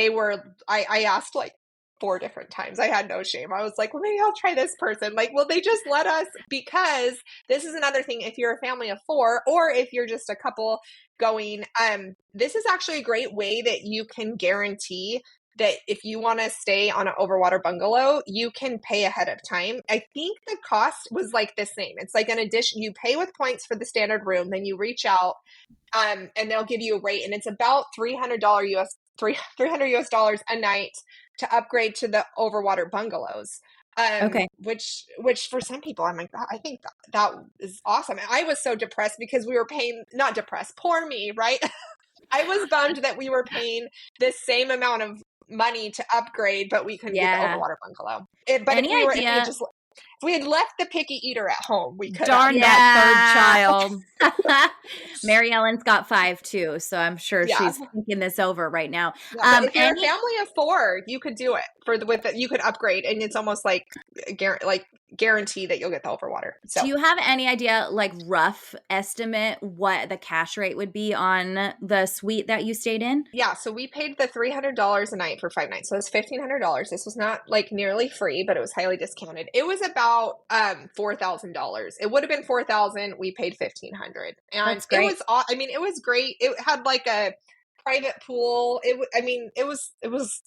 Speaker 3: were, I asked like 4 different times. I had no shame. I was like, well, maybe I'll try this person. Like, will they just let us? Because this is another thing. If you're a family of 4, or if you're just a couple going, this is actually a great way that you can guarantee that if you want to stay on an overwater bungalow, you can pay ahead of time. I think the cost was like the same. It's like an addition. You pay with points for the standard room, then you reach out, and they'll give you a rate, and it's about $300 US a night to upgrade to the overwater bungalows.
Speaker 1: Okay.
Speaker 3: Which for some people, I'm like, I think that is awesome. And I was so depressed because we were paying, not depressed, poor me, right? I was bummed that we were paying the same amount of money to upgrade, but we couldn't get the
Speaker 1: Yeah.
Speaker 3: overwater bungalow. But
Speaker 1: Any idea?
Speaker 3: if we had left the picky eater at home, we could
Speaker 2: Darn
Speaker 3: have.
Speaker 2: that third child.
Speaker 1: Mary Ellen's got 5 too, so I'm sure
Speaker 3: Yeah.
Speaker 1: she's thinking this over right now.
Speaker 3: Yeah, but if you're a family of 4, you could do it you could upgrade, and it's almost like guarantee that you'll get the overwater. So,
Speaker 1: do you have any idea, like rough estimate, what the cash rate would be on the suite that you stayed in?
Speaker 3: yeah, so we paid the $300 a night for 5 nights. So it's $1,500. This was not like nearly free, but it was highly discounted. It was about $4,000. It would have been $4,000. We paid $1,500, and
Speaker 1: That's great.
Speaker 3: it was great. It had like a private pool. It was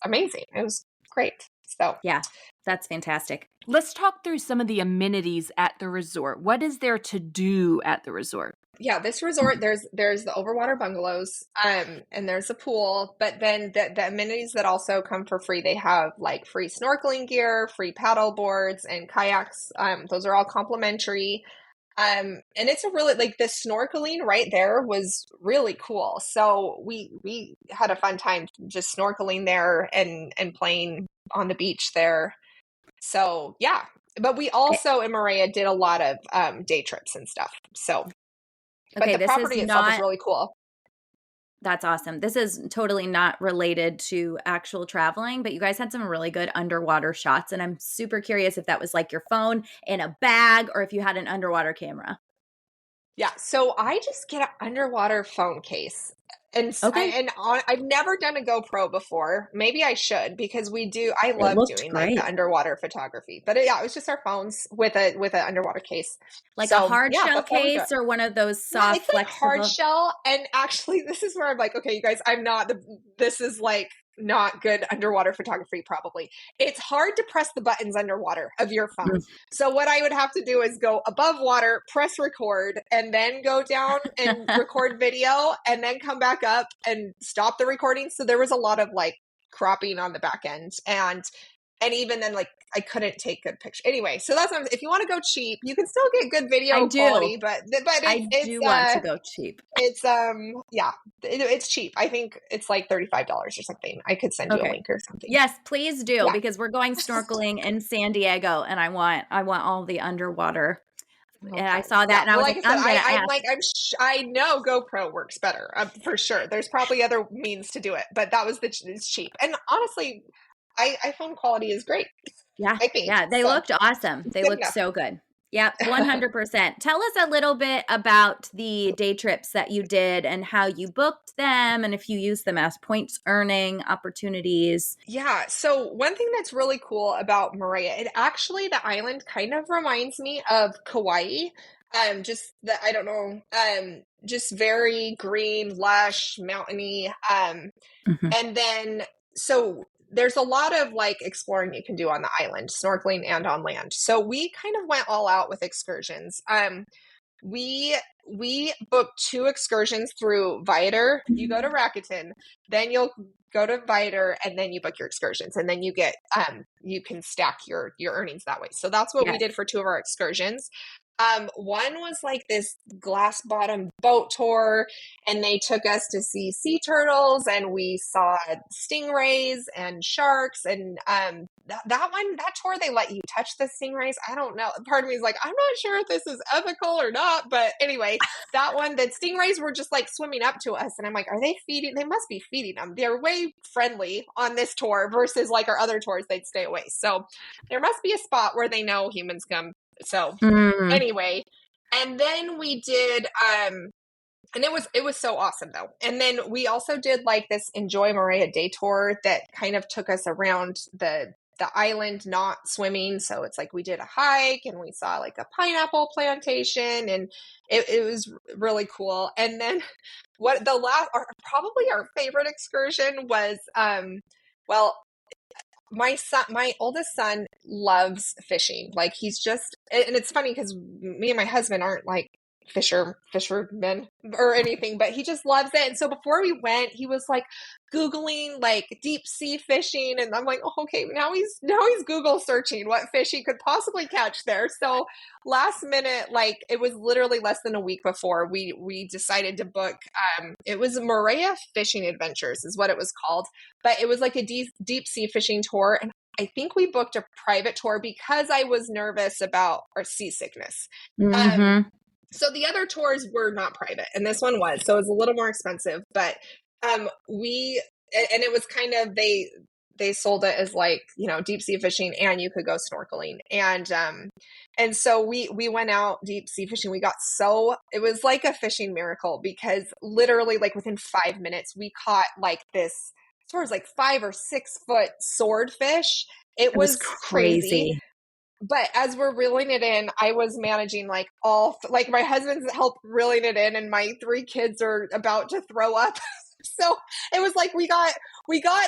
Speaker 3: amazing. It was great. So
Speaker 1: Yeah, that's fantastic.
Speaker 2: Let's talk through some of the amenities at the resort. What is there to do at the resort?
Speaker 3: Yeah, this resort, there's the overwater bungalows, and there's a pool, but then the amenities that also come for free, they have like free snorkeling gear, free paddle boards and kayaks. Those are all complimentary. And it's a really, like, the snorkeling right there was really cool. So we had a fun time just snorkeling there and playing on the beach there. So yeah, but we also in Mo'orea did a lot of day trips and stuff. So, but
Speaker 1: Okay,
Speaker 3: the
Speaker 1: this
Speaker 3: property
Speaker 1: is
Speaker 3: itself is
Speaker 1: not,
Speaker 3: really cool.
Speaker 1: that's awesome. This is totally not related to actual traveling, but you guys had some really good underwater shots, and I'm super curious if that was like your phone in a bag or if you had an underwater camera.
Speaker 3: Yeah, so I just get an underwater phone case.
Speaker 1: Okay.
Speaker 3: I've never done a GoPro before. Maybe I should, because I
Speaker 1: It
Speaker 3: love
Speaker 1: looked
Speaker 3: doing like the
Speaker 1: great.
Speaker 3: underwater photography. But it was just our phones with an underwater case.
Speaker 1: Like a
Speaker 3: So
Speaker 1: hard
Speaker 3: yeah,
Speaker 1: shell
Speaker 3: that's how we do it.
Speaker 1: case or one of those
Speaker 3: Yeah,
Speaker 1: soft,
Speaker 3: it's like hard
Speaker 1: flexible.
Speaker 3: shell. And actually, this is where I'm like, okay, you guys, this is like not good underwater photography, probably. It's hard to press the buttons underwater of your phone.
Speaker 1: Mm.
Speaker 3: So what I would have to do is go above water, press record, and then go down and record video, and then come back up and stop the recording. So there was a lot of like cropping on the back end. And even then, like, I couldn't take good pictures. Anyway, so that's if you want to go cheap, you can still get good video
Speaker 1: I do.
Speaker 3: quality, but
Speaker 1: I do want to go cheap.
Speaker 3: it's it's cheap. I think it's like $35 or something. I could send you a
Speaker 1: Okay.
Speaker 3: link or something.
Speaker 1: Yes, please do,
Speaker 3: Yeah.
Speaker 1: because we're going snorkeling in San Diego, and I want all the underwater. And I saw that, and I was
Speaker 3: like
Speaker 1: like,
Speaker 3: I said,
Speaker 1: I'm gonna
Speaker 3: I'm
Speaker 1: ask.
Speaker 3: like I know GoPro works better, for sure. There's probably other means to do it, but that was it's cheap. And honestly, iPhone quality is great.
Speaker 1: Yeah,
Speaker 3: I think.
Speaker 1: yeah, they looked awesome. They looked
Speaker 3: enough.
Speaker 1: so good. Yep, 100%. Tell us a little bit about the day trips that you did and how you booked them, and if you use them as points earning opportunities.
Speaker 3: Yeah. So one thing that's really cool about Mo'orea, the island kind of reminds me of Kauai. I don't know, just very green, lush, mountainy.
Speaker 1: Mhm.
Speaker 3: And then, so there's a lot of like exploring you can do on the island, snorkeling and on land. So we kind of went all out with excursions. We booked 2 excursions through Viator. You go to Rakuten, then you'll go to Viator, and then you book your excursions, and then you get you can stack your earnings that way. So that's what we
Speaker 1: Yes.
Speaker 3: did for 2 of our excursions. One was like this glass bottom boat tour, and they took us to see sea turtles, and we saw stingrays and sharks. And that tour, they let you touch the stingrays. I don't know. Part of me is like, I'm not sure if this is ethical or not. But anyway, that one, the stingrays were just like swimming up to us, and I'm like, are they feeding? They must be feeding them. They're way friendly on this tour versus like our other tours, they'd stay away. So there must be a spot where they know humans come. So anyway, and then we did and it was so awesome though. And then we also did like this Enjoy Mo'orea day tour that kind of took us around the island, not swimming. So it's like we did a hike and we saw like a pineapple plantation, and it was really cool. And then what the last, or probably our favorite excursion was well, my oldest son loves fishing. Like he's just, and it's funny because me and my husband aren't like fishermen or anything, but he just loves it. And so before we went, he was like Googling like deep sea fishing. And I'm like, oh, okay, now he's Google searching what fish he could possibly catch there. So last minute, like it was literally less than a week before we decided to book, it was Mo'orea Fishing Adventures is what it was called, but it was like a deep sea fishing tour. And I think we booked a private tour because I was nervous about our seasickness. So the other tours were not private, and this one was. So it was a little more expensive, but and it was kind of, they sold it as like, you know, deep sea fishing, and you could go snorkeling. And so we went out deep sea fishing. It was like a fishing miracle, because literally like within 5 minutes we caught like this, as far as like 5 or 6 foot swordfish. It was crazy. But as we're reeling it in, I was managing like like my husband's helped reeling it in, and my 3 kids are about to throw up. So it was like we got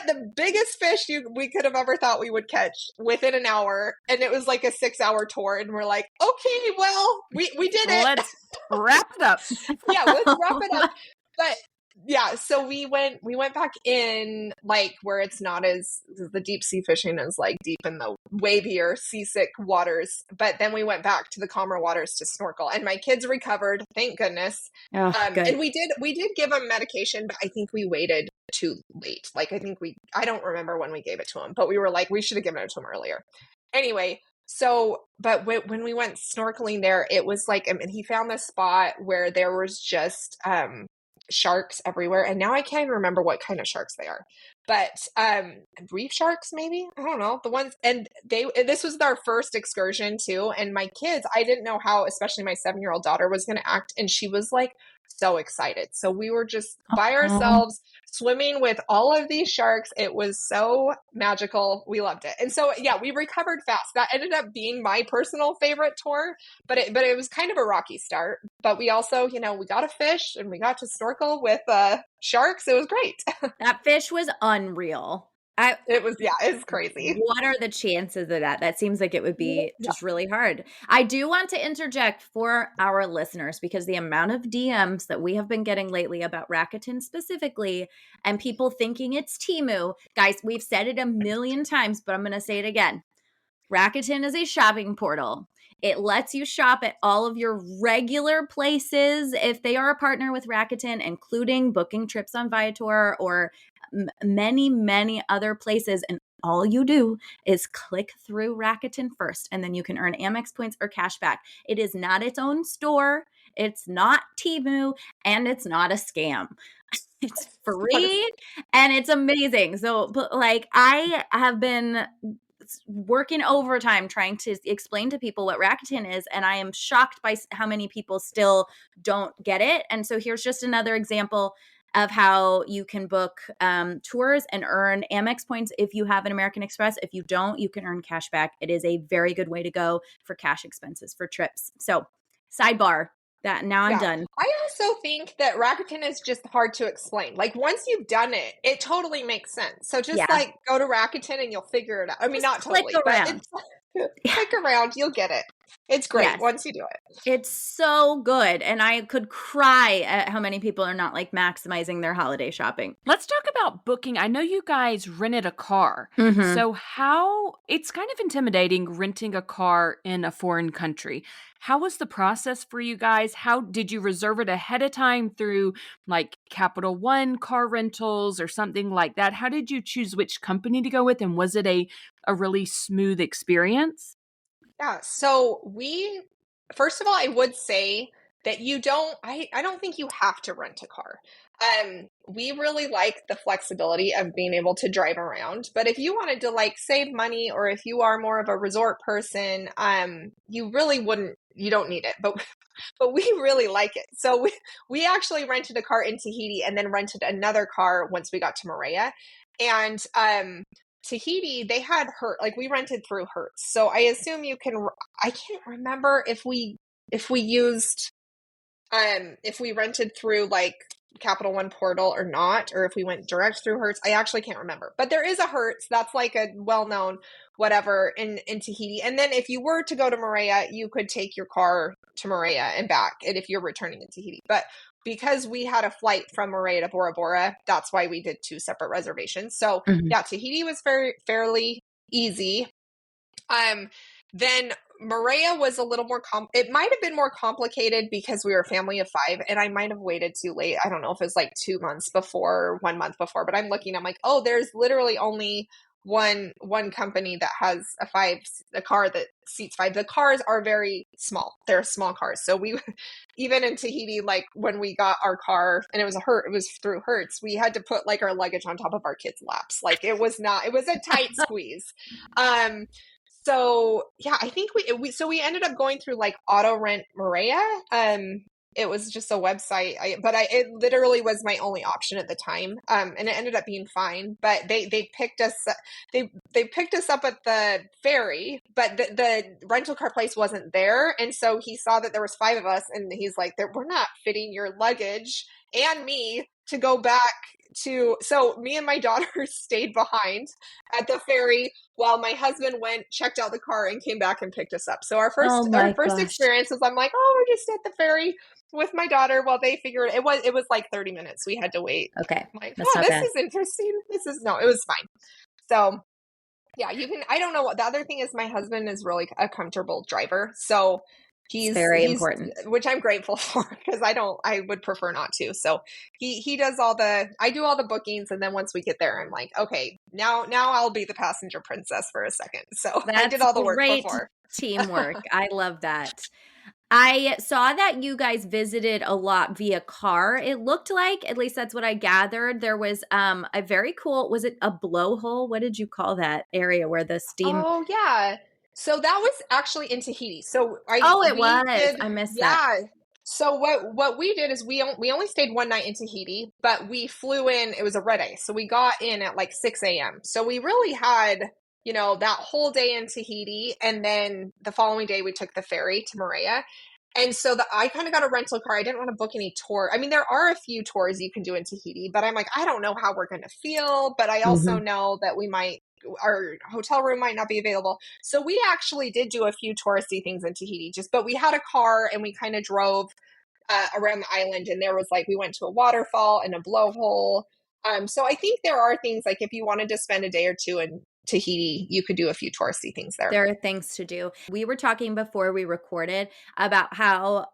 Speaker 3: the biggest fish we could have ever thought we would catch within an hour, and it was like a 6-hour tour, and we're like, okay, well, we did it.
Speaker 2: Let's wrap it up.
Speaker 3: Yeah, let's wrap it up. But yeah, so we went back in like where it's not as, the deep sea fishing is like deep in the wavier seasick waters, but then we went back to the calmer waters to snorkel, and my kids recovered, thank goodness.
Speaker 1: Good.
Speaker 3: And we did give them medication, but I think we waited too late. Like I don't remember when we gave it to them, but we were like, we should have given it to them earlier. Anyway, so, but when we went snorkeling there, it was like, and he found this spot where there was just sharks everywhere, and now I can't even remember what kind of sharks they are, but reef sharks, maybe, I don't know, the ones. And this was our first excursion too, and my kids, I didn't know how, especially my 7-year-old daughter, was going to act, and she was like so excited. So we were just by ourselves swimming with all of these sharks. It was so magical. We loved it. And so yeah, we recovered fast. That ended up being my personal favorite tour, but it was kind of a rocky start. But we also, you know, we got to fish and we got to snorkel with sharks. It was great.
Speaker 1: That fish was unreal.
Speaker 3: It's crazy.
Speaker 1: What are the chances of that? That seems like it would be just really hard. I do want to interject for our listeners, because the amount of DMs that we have been getting lately about Rakuten specifically, and people thinking it's Temu. Guys, we've said it a million times, but I'm going to say it again. Rakuten is a shopping portal. It lets you shop at all of your regular places if they are a partner with Rakuten, including booking trips on Viator or many, many other places. And all you do is click through Rakuten first, and then you can earn Amex points or cash back. It is not its own store. It's not Temu, and it's not a scam. It's free and it's amazing. So, but like, I have been working overtime trying to explain to people what Rakuten is, and I am shocked by how many people still don't get it. And so here's just another example of how you can book tours and earn Amex points if you have an American Express. If you don't, you can earn cash back. It is a very good way to go for cash expenses for trips. So sidebar. That now I'm done.
Speaker 3: I also think that Rakuten is just hard to explain. Like once you've done it, it totally makes sense. So just like go to Rakuten and you'll figure it out. I mean, just not totally, but click around, you'll get it. It's great
Speaker 1: Yes.
Speaker 3: once you do it.
Speaker 1: It's so good, and I could cry at how many people are not, like, maximizing their holiday shopping.
Speaker 2: Let's talk about booking. I know you guys rented a car.
Speaker 1: Mhm.
Speaker 2: So how it's kind of intimidating renting a car in a foreign country. How was the process for you guys? How did you reserve it ahead of time through like Capital One car rentals or something like that? How did you choose which company to go with, and was it a really smooth experience?
Speaker 3: Yeah. So first of all, I would say that I don't think you have to rent a car. We really like the flexibility of being able to drive around. But if you wanted to like save money, or if you are more of a resort person, you don't need it. But we really like it. So we actually rented a car in Tahiti and then rented another car once we got to Mo'orea. And Tahiti, they had like we rented through Hertz. So I assume I can't remember if we rented through like Capital One portal or not, or if we went direct through Hertz. I actually can't remember. But there is a Hertz. That's like a well-known whatever in Tahiti. And then if you were to go to Mo'orea, you could take your car to Mo'orea and back, and if you're returning in Tahiti. But because we had a flight from Mo'orea to Bora Bora, that's why we did two separate reservations. So
Speaker 1: Mhm.
Speaker 3: yeah, Tahiti was fairly easy. Then Mo'orea was a little more it might have been more complicated because we were a family of five, and I might have waited too late. I don't know if it was like 2 months before, 1 month before, but I'm like, oh, there's literally only one company that has a car that seats five. The cars are very small. They're small cars. So we even in Tahiti, like when we got our car and it was through Hertz, we had to put like our luggage on top of our kids' laps. Like it was a tight squeeze. So yeah, I think we ended up going through like Auto Rent Mo'orea. It was just a website, it literally was my only option at the time. And it ended up being fine. But they picked us up at the ferry, but the rental car place wasn't there, and so he saw that there was five of us, and he's like, "We're not fitting your luggage and me to go back to." So me and my daughter stayed behind at the ferry while my husband went, checked out the car, and came back and picked us up. So our
Speaker 1: Oh
Speaker 3: first
Speaker 1: my gosh.
Speaker 3: experience was, I'm like, oh, we're just at the ferry with my daughter while they figured it was like 30 minutes we had to wait.
Speaker 1: Okay.
Speaker 3: I'm like,
Speaker 1: That's
Speaker 3: oh,
Speaker 1: not
Speaker 3: this
Speaker 1: bad.
Speaker 3: is interesting. No, it was fine. So yeah, I don't know what the other thing is. My husband is really a comfortable driver. So
Speaker 1: It's very
Speaker 3: he's,
Speaker 1: important.
Speaker 3: which I'm grateful for, because I would prefer not to. So he does I do all the bookings. And then once we get there, I'm like, okay, now I'll be the passenger princess for a second. So I did
Speaker 1: That's
Speaker 3: all the work
Speaker 1: great
Speaker 3: before.
Speaker 1: teamwork. I love that. I saw that you guys visited a lot via car. It looked like, at least that's what I gathered, there was a very cool, was it a blowhole? What did you call that area where the steam?
Speaker 3: Oh yeah. So that was actually in Tahiti. So
Speaker 1: Oh, it
Speaker 3: we
Speaker 1: was.
Speaker 3: did,
Speaker 1: I missed that.
Speaker 3: yeah. So what we did is we only stayed one night in Tahiti, but we flew in. It was a red eye, so we got in at like 6 a.m. So we really had, that whole day in Tahiti, and then the following day we took the ferry to Mo'orea. And so I kind of got a rental car. I didn't want to book any tour. I mean, there are a few tours you can do in Tahiti, but I'm like, I don't know how we're going to feel. But I also
Speaker 1: Mhm.
Speaker 3: know that our hotel room might not be available. So we actually did do a few touristy things in Tahiti, but we had a car and we kind of drove around the island, and there was like, we went to a waterfall and a blowhole. So I think there are things like if you wanted to spend a day or two in Tahiti, you could do a few touristy things there.
Speaker 1: There are things to do. We were talking before we recorded about how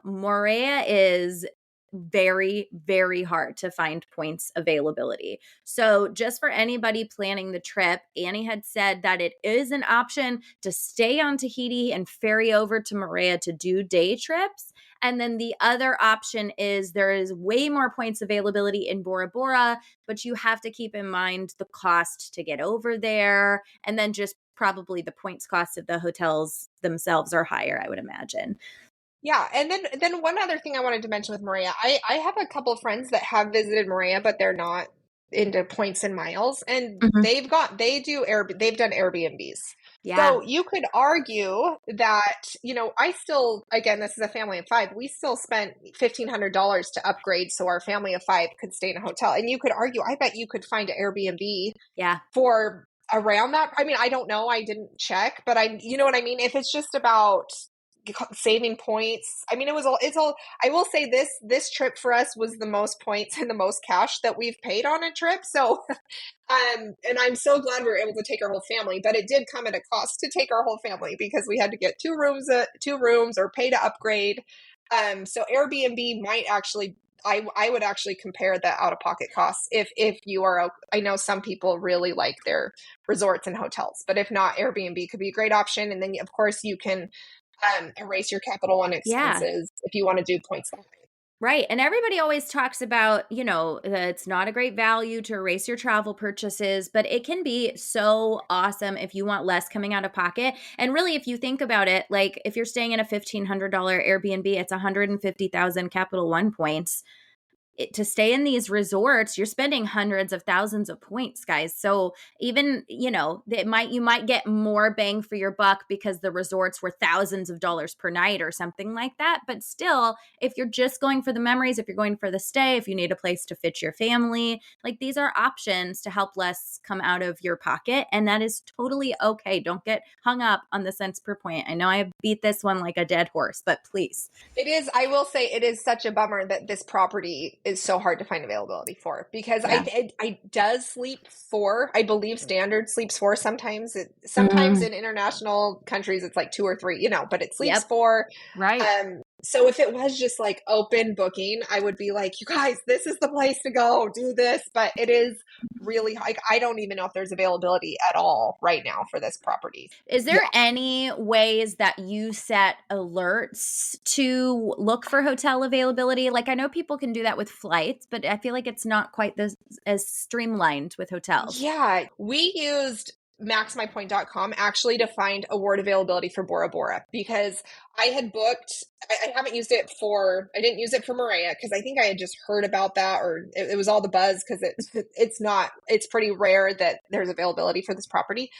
Speaker 1: Morea is very, very hard to find points availability. So, just for anybody planning the trip, Annie had said that it is an option to stay on Tahiti and ferry over to Morea to do day trips. And then the other option is there is way more points availability in Bora Bora, but you have to keep in mind the cost to get over there. And then just probably the points cost of the hotels themselves are higher, I would imagine.
Speaker 3: Yeah, and then one other thing I wanted to mention with Mo'orea, I have a couple of friends that have visited Mo'orea, but they're not into points and miles, and
Speaker 1: Mhm.
Speaker 3: they've done Airbnbs.
Speaker 1: Yeah.
Speaker 3: So you could argue that, I still, again, this is a family of five, we still spent $1,500 to upgrade so our family of five could stay in a hotel. And you could argue, I bet you could find an Airbnb
Speaker 1: Yeah.
Speaker 3: for around that. I mean, I don't know. I didn't check, but you know what I mean? If it's just about saving points, I mean, it's all, I will say this trip for us was the most points and the most cash that we've paid on a trip. So, and I'm so glad we were able to take our whole family, but it did come at a cost to take our whole family because we had to get two rooms or pay to upgrade. So Airbnb might actually, I would actually compare the out of pocket costs if you are, I know some people really like their resorts and hotels, but if not, Airbnb could be a great option. And then of course you can erase your Capital One
Speaker 1: Yeah.
Speaker 3: expenses if you want to do points that way.
Speaker 1: Right. And everybody always talks about, that it's not a great value to erase your travel purchases, but it can be so awesome if you want less coming out of pocket. And really, if you think about it, like if you're staying in a $1,500 Airbnb, it's 150,000 Capital One points. To stay in these resorts, you're spending hundreds of thousands of points, guys. So even, you might get more bang for your buck because the resorts were thousands of dollars per night or something like that. But still, if you're just going for the memories, if you're going for the stay, if you need a place to fit your family, like these are options to help less come out of your pocket. And that is totally okay. Don't get hung up on the cents per point. I know I beat this one like a dead horse, but please.
Speaker 3: It is, I will say it is such a bummer that this property is so hard to find availability for because
Speaker 1: Yeah.
Speaker 3: I does sleep four. I believe standard sleeps four. Sometimes in international countries it's like two or three, but it sleeps
Speaker 1: Yep.
Speaker 3: four.
Speaker 2: Right.
Speaker 3: So if it was just like open booking, I would be like, you guys, this is the place to go, do this. But it is really like, I don't even know if there's availability at all right now for this property.
Speaker 1: Is there any ways that you set alerts to look for hotel availability? Like I know people can do that with flights, but I feel like it's not quite as streamlined with hotels.
Speaker 3: Yeah, we used maxmypoint.com actually to find award availability for Bora Bora because I had booked, I haven't used it I didn't use it for Mo'orea because I think I had just heard about that or it was all the buzz because it's pretty rare that there's availability for this property.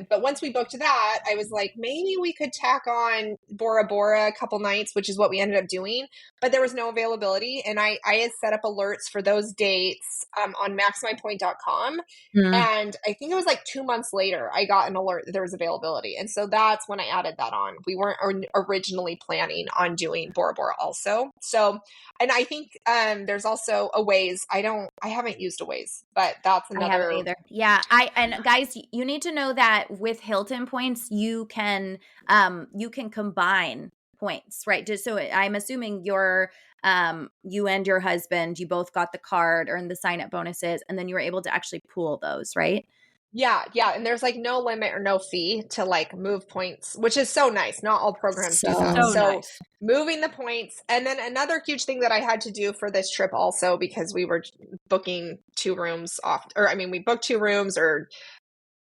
Speaker 3: But once we booked that, I was like, maybe we could tack on Bora Bora a couple nights, which is what we ended up doing. But there was no availability. And I had set up alerts for those dates on maxmypoint.com.
Speaker 1: Mm.
Speaker 3: And I think it was like 2 months later, I got an alert that there was availability. And so that's when I added that on. We weren't originally planning on doing Bora Bora also. So, and I think there's also a Waze. I haven't used a Waze, but that's
Speaker 1: I haven't
Speaker 3: another.
Speaker 1: either. Yeah, and guys, you need to know that with Hilton points, you can combine points, right? Just so I'm assuming you and your husband, you both got the card or the sign up bonuses, and then you were able to actually pool those, right?
Speaker 3: Yeah, yeah. And there's like no limit or no fee to like move points, which is so nice. Not all programs do that.
Speaker 2: So
Speaker 3: So
Speaker 2: nice.
Speaker 3: moving the points. And then another huge thing that I had to do for this trip also, because we were booking two rooms off, or I mean, we booked two rooms or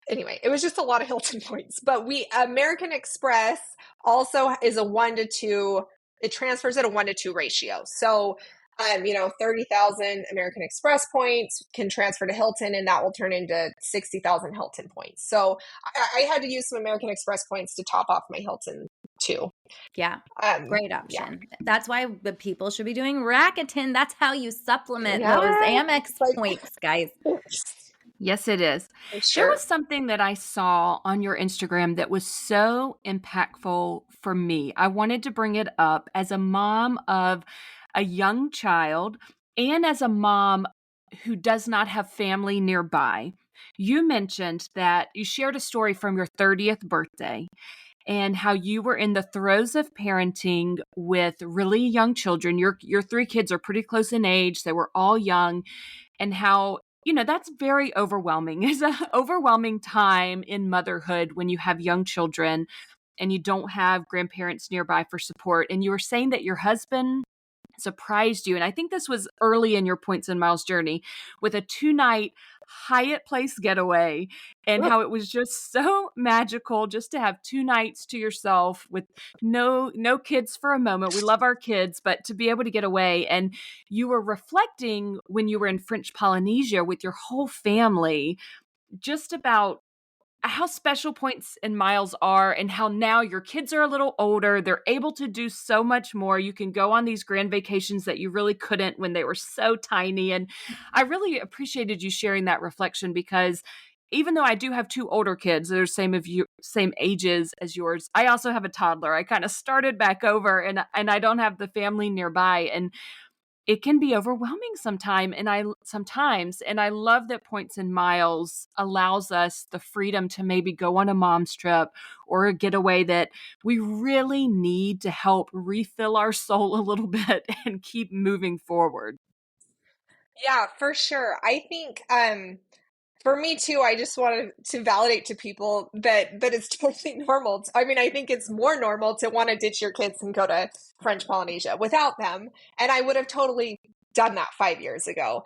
Speaker 3: anyway, it was just a lot of Hilton points. But American Express also is a 1-to-2, it transfers at a 1-to-2 ratio. So 30,000 American Express points can transfer to Hilton, and that will turn into 60,000 Hilton points. So I had to use some American Express points to top off my Hilton too.
Speaker 1: Yeah. Great
Speaker 3: Yeah.
Speaker 1: option. That's why the people should be doing Rakuten. That's how you supplement
Speaker 3: Yeah,
Speaker 1: those Amex
Speaker 3: it's like-
Speaker 1: points, guys.
Speaker 2: Yes, it is. There
Speaker 3: Sure.
Speaker 2: was something that I saw on your Instagram that was so impactful for me. I wanted to bring it up as a mom of a young child and as a mom who does not have family nearby. You mentioned that you shared a story from your 30th birthday and how you were in the throes of parenting with really young children. Your three kids are pretty close in age. They were all young, and how that's very overwhelming. It's an overwhelming time in motherhood when you have young children and you don't have grandparents nearby for support. And you were saying that your husband surprised you. And I think this was early in your Points and Miles journey with a 2-night Hyatt Place getaway, and how it was just so magical just to have 2 nights to yourself with no kids for a moment. We love our kids, but to be able to get away. And you were reflecting when you were in French Polynesia with your whole family just about how special Points and Miles are and how now your kids are a little older. They're able to do so much more. You can go on these grand vacations that you really couldn't when they were so tiny. And I really appreciated you sharing that reflection because even though I do have two older kids, they're same ages as yours, I also have a toddler. I kind of started back over, and I don't have the family nearby, and it can be overwhelming sometimes. And I love that Points and Miles allows us the freedom to maybe go on a mom's trip or a getaway that we really need to help refill our soul a little bit and keep moving forward.
Speaker 3: Yeah, for sure. I think for me too, I just wanted to validate to people that it's totally normal. I mean, I think it's more normal to want to ditch your kids and go to French Polynesia without them. And I would have totally done that 5 years ago.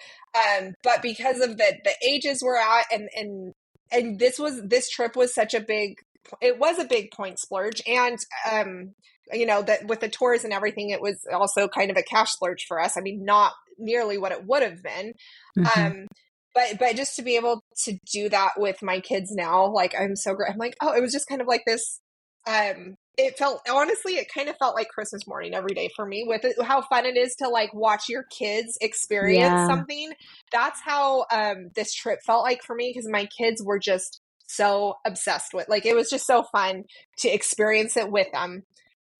Speaker 3: But because of the ages we're at, and this trip was such a big, it was a big point splurge. And that with the tours and everything, it was also kind of a cash splurge for us. I mean, not nearly what it would have been.
Speaker 1: Mhm.
Speaker 3: But just to be able to do that with my kids now, like I'm so great. I'm like, oh, it was just kind of like this. It felt, honestly, it kind of felt like Christmas morning every day for me, with it, how fun it is to like watch your kids experience
Speaker 1: Yeah.
Speaker 3: something. That's how this trip felt like for me, because my kids were just so obsessed with, like, it was just so fun to experience it with them.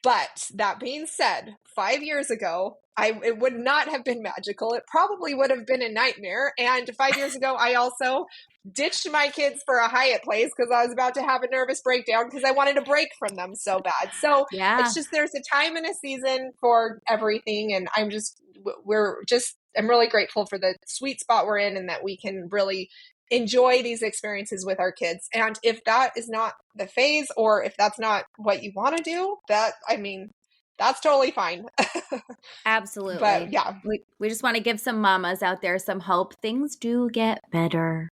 Speaker 3: But that being said, 5 years ago, it would not have been magical. It probably would have been a nightmare. And 5 years ago, I also ditched my kids for a Hyatt place because I was about to have a nervous breakdown because I wanted a break from them so bad. So
Speaker 1: Yeah.
Speaker 3: it's just, there's a time and a season for everything. And I'm really grateful for the sweet spot we're in, and that we can really enjoy these experiences with our kids. And if that is not the phase, or if that's not what you want to do, that's totally fine. But
Speaker 1: Absolutely.
Speaker 3: yeah.
Speaker 1: We just want to give some mamas out there some hope. Things do get better.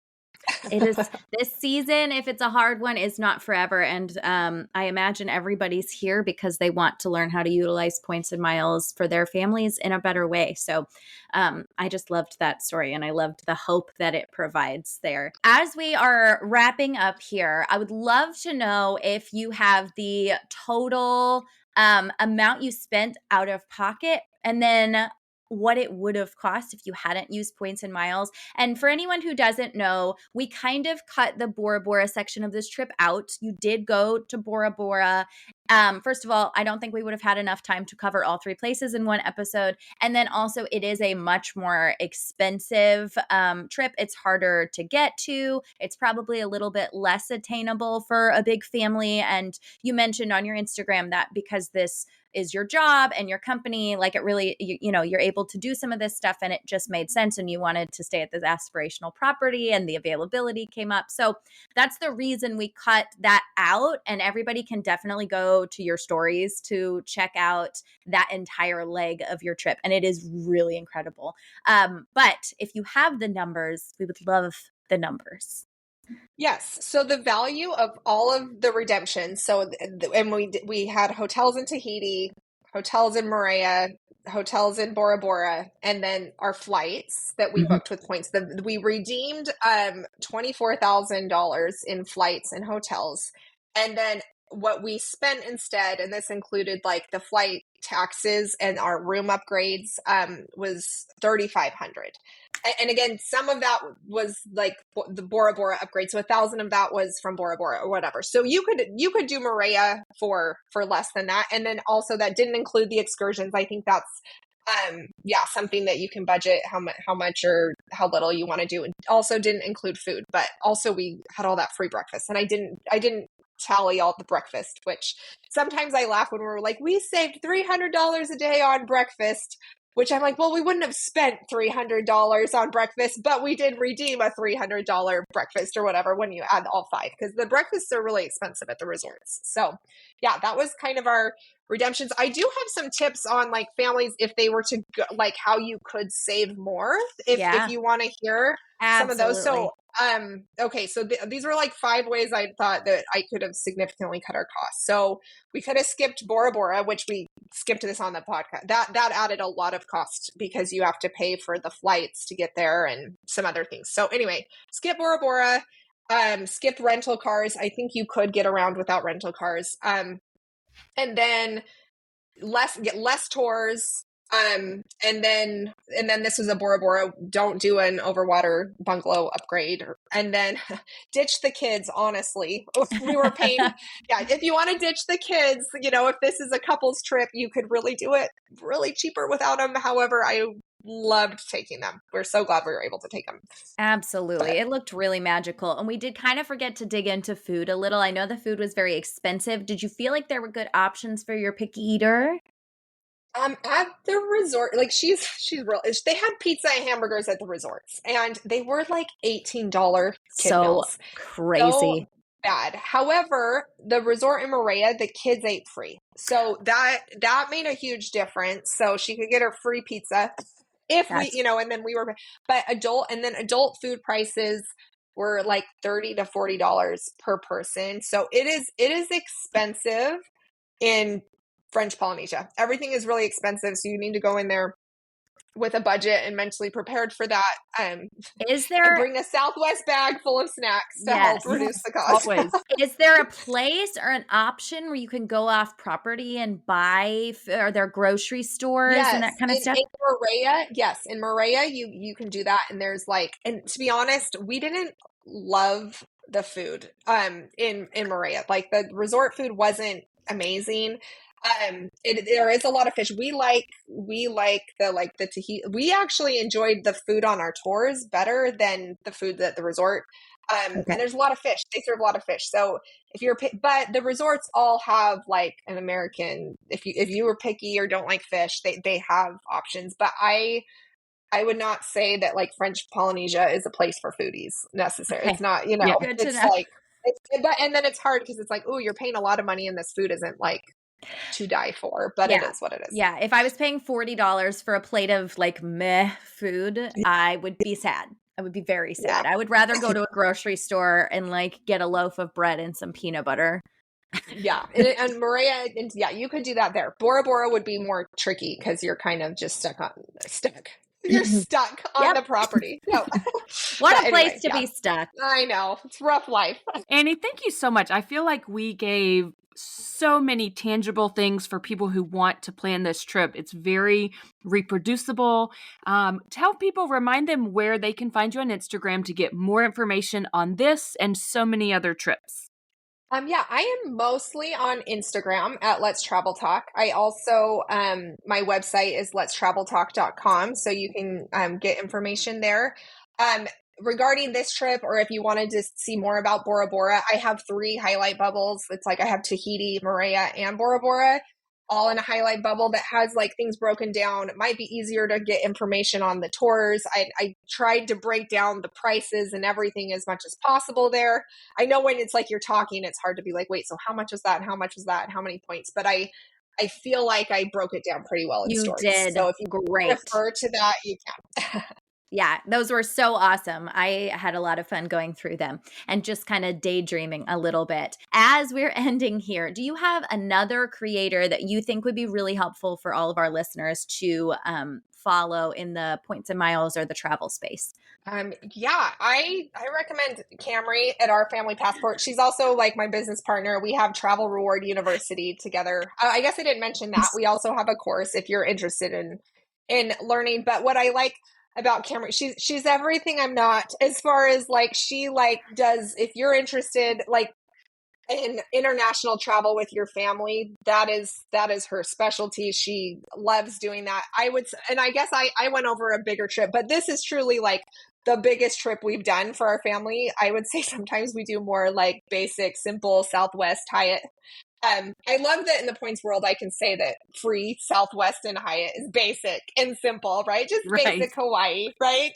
Speaker 1: It is this season, if it's a hard one, is not forever. And I imagine everybody's here because they want to learn how to utilize points and miles for their families in a better way. So I just loved that story, and I loved the hope that it provides there. As we are wrapping up here, I would love to know if you have the total amount you spent out of pocket, and then what it would have cost if you hadn't used points and miles. And for anyone who doesn't know, we kind of cut the Bora Bora section of this trip out. You did go to Bora Bora. First of all, I don't think we would have had enough time to cover all three places in one episode. And then also, it is a much more expensive trip. It's harder to get to. It's probably a little bit less attainable for a big family. And you mentioned on your Instagram that because this is your job and your company, like it really, you're able to do some of this stuff, and it just made sense, and you wanted to stay at this aspirational property, and the availability came up. So that's the reason we cut that out, and everybody can definitely go to your stories to check out that entire leg of your trip, and it is really incredible. But if you have the numbers, we would love the numbers.
Speaker 3: Yes. So the value of all of the redemptions. And we had hotels in Tahiti, hotels in Mo'orea, hotels in Bora Bora, and then our flights that we
Speaker 1: Mhm.
Speaker 3: booked with points. We redeemed $24,000 in flights and hotels, and then what we spent instead, and this included like the flight taxes and our room upgrades, was 3,500. And again, some of that was like the Bora Bora upgrade. So 1,000 of that was from Bora Bora or whatever. So you could do Mo'orea for less than that. And then also that didn't include the excursions. I think that's something that you can budget how much or how little you want to do. It also didn't include food, but also we had all that free breakfast. And I didn't tally all the breakfast, which sometimes I laugh when we're like, we saved $300 a day on breakfast. Which I'm like, well, we wouldn't have spent $300 on breakfast, but we did redeem a $300 breakfast or whatever when you add all five, because the breakfasts are really expensive at the resorts. So yeah, that was kind of our redemptions. I do have some tips on like families if they were to go, like how you could save more if
Speaker 1: Yeah,
Speaker 3: you want to hear some of those.
Speaker 1: absolutely.
Speaker 3: So okay, so these were like 5 ways I thought that I could have significantly cut our costs. So we could have skipped Bora Bora, which we skipped this on the podcast. That added a lot of cost because you have to pay for the flights to get there and some other things. So anyway, skip Bora Bora, skip rental cars. I think you could get around without rental cars. And then get less tours, And then this was a Bora Bora. Don't do an overwater bungalow upgrade, and then ditch the kids. Honestly, we were paying. Yeah, if you want to ditch the kids, if this is a couples trip, you could really do it really cheaper without them. However, I loved taking them. We're so glad we were able to take them.
Speaker 1: Absolutely.
Speaker 3: But
Speaker 1: It looked really magical. And we did kind of forget to dig into food a little. I know the food was very expensive. Did you feel like there were good options for your picky eater?
Speaker 3: at the resort, like she's real. They had pizza and hamburgers at the resorts, and they were like $18 kid
Speaker 1: So
Speaker 3: meals.
Speaker 1: crazy.
Speaker 3: So bad. However, the resort in Mo'orea, the kids ate free, so that made a huge difference. So she could get her free pizza if we,
Speaker 1: That's
Speaker 3: and then we were, but adult food prices were like $30 to $40 per person. So it is expensive in French Polynesia. Everything is really expensive, so you need to go in there with a budget and mentally prepared for that.
Speaker 1: Is
Speaker 3: And
Speaker 1: there
Speaker 3: bring a Southwest bag full of snacks to help
Speaker 1: yes.
Speaker 3: reduce the cost.
Speaker 2: Always.
Speaker 1: Is there a place or an option where you can go off property and buy are there grocery stores and
Speaker 3: Yes,
Speaker 1: that kind of stuff?
Speaker 3: in Mo'orea, yes, in Mo'orea you can do that, and there's and to be honest, we didn't love the food in Mo'orea. Like the resort food wasn't amazing. There is a lot of fish. We like the Tahiti. We actually enjoyed the food on our tours better than the food at the resort. And
Speaker 1: Okay.
Speaker 3: there's a lot of fish. They serve a lot of fish. So but the resorts all have like an American. If you were picky or don't like fish, they have options. But I would not say that like French Polynesia is a place for foodies necessarily.
Speaker 1: Okay.
Speaker 3: It's not.
Speaker 2: Yeah.
Speaker 1: Good to
Speaker 3: It's
Speaker 1: know.
Speaker 3: like. And then it's hard because it's like, oh, you're paying a lot of money and this food isn't like to die for, but it
Speaker 1: Yeah.
Speaker 3: is what it is.
Speaker 1: Yeah. If I was paying $40 for a plate of like meh food, I would be sad. I would be very sad.
Speaker 3: Yeah.
Speaker 1: I would rather go to a grocery store and like get a loaf of bread and some peanut butter.
Speaker 3: Yeah. And Mo'orea, and yeah, you could do that there. Bora Bora would be more tricky because you're kind of just stuck. You're stuck on
Speaker 1: Yep.
Speaker 3: the property. No.
Speaker 1: What
Speaker 3: But
Speaker 1: a place
Speaker 3: anyway,
Speaker 1: to
Speaker 3: yeah.
Speaker 1: be stuck.
Speaker 3: I know. It's rough life.
Speaker 2: Annie, thank you so much. I feel like we gave so many tangible things for people who want to plan this trip. It's very reproducible. Tell people, remind them where they can find you on Instagram to get more information on this and so many other trips.
Speaker 3: Yeah, I am mostly on Instagram at Let's Travel Talk. I also, my website is letstraveltalk.com, so you can get information there. Regarding this trip, or if you wanted to see more about Bora Bora, I have 3 highlight bubbles. It's like I have Tahiti, Mo'orea, and Bora Bora, all in a highlight bubble that has like things broken down. It might be easier to get information on the tours. I tried to break down the prices and everything as much as possible there. I know when it's like you're talking, it's hard to be like, wait, so how much was that? And how much was that? And how many points? But I feel like I broke it down pretty well in
Speaker 1: You
Speaker 3: stories.
Speaker 1: did
Speaker 3: So if you
Speaker 1: great.
Speaker 3: refer to that, you can.
Speaker 1: Yeah, those were so awesome. I had a lot of fun going through them and just kind of daydreaming a little bit. As we're ending here, do you have another creator that you think would be really helpful for all of our listeners to follow in the points and miles or the travel space?
Speaker 3: Yeah, I recommend Camry at Our Family Passport. She's also like my business partner. We have Travel Reward University together. I guess I didn't mention that. We also have a course if you're interested in learning. But what I like about Camry, she's everything I'm not, as far as like she like does, if you're interested like in international travel with your family, that is her specialty. She loves doing that. And I guess I went over a bigger trip, but this is truly like the biggest trip we've done for our family. I would say sometimes we do more like basic, simple Southwest Hyatt. I love that in the points world, I can say that free Southwest and Hyatt is basic and simple, right? Just basic Hawaii, right?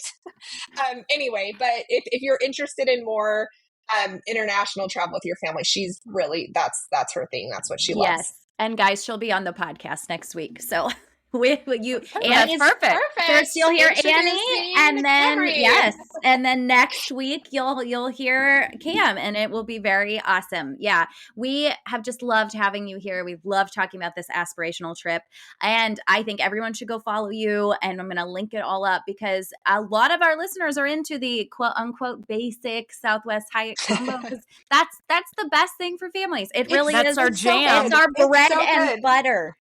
Speaker 3: Anyway, but if you're interested in more international travel with your family, she's really, that's her thing. That's what she loves.
Speaker 1: Yes. And guys, she'll be on the podcast next week. So
Speaker 2: That's perfect.
Speaker 1: First you'll hear Annie,
Speaker 3: Introducing
Speaker 1: and then
Speaker 3: Camry.
Speaker 1: yes, and then next week you'll hear Cam, and it will be very awesome. Yeah, we have just loved having you here. We've loved talking about this aspirational trip, and I think everyone should go follow you. And I'm going to link it all up because a lot of our listeners are into the quote unquote basic Southwest Hyatt combo because that's the best thing for families. It really
Speaker 2: That's
Speaker 1: is.
Speaker 2: our jam.
Speaker 1: It's our bread
Speaker 3: It's so
Speaker 1: and
Speaker 3: good.
Speaker 1: butter.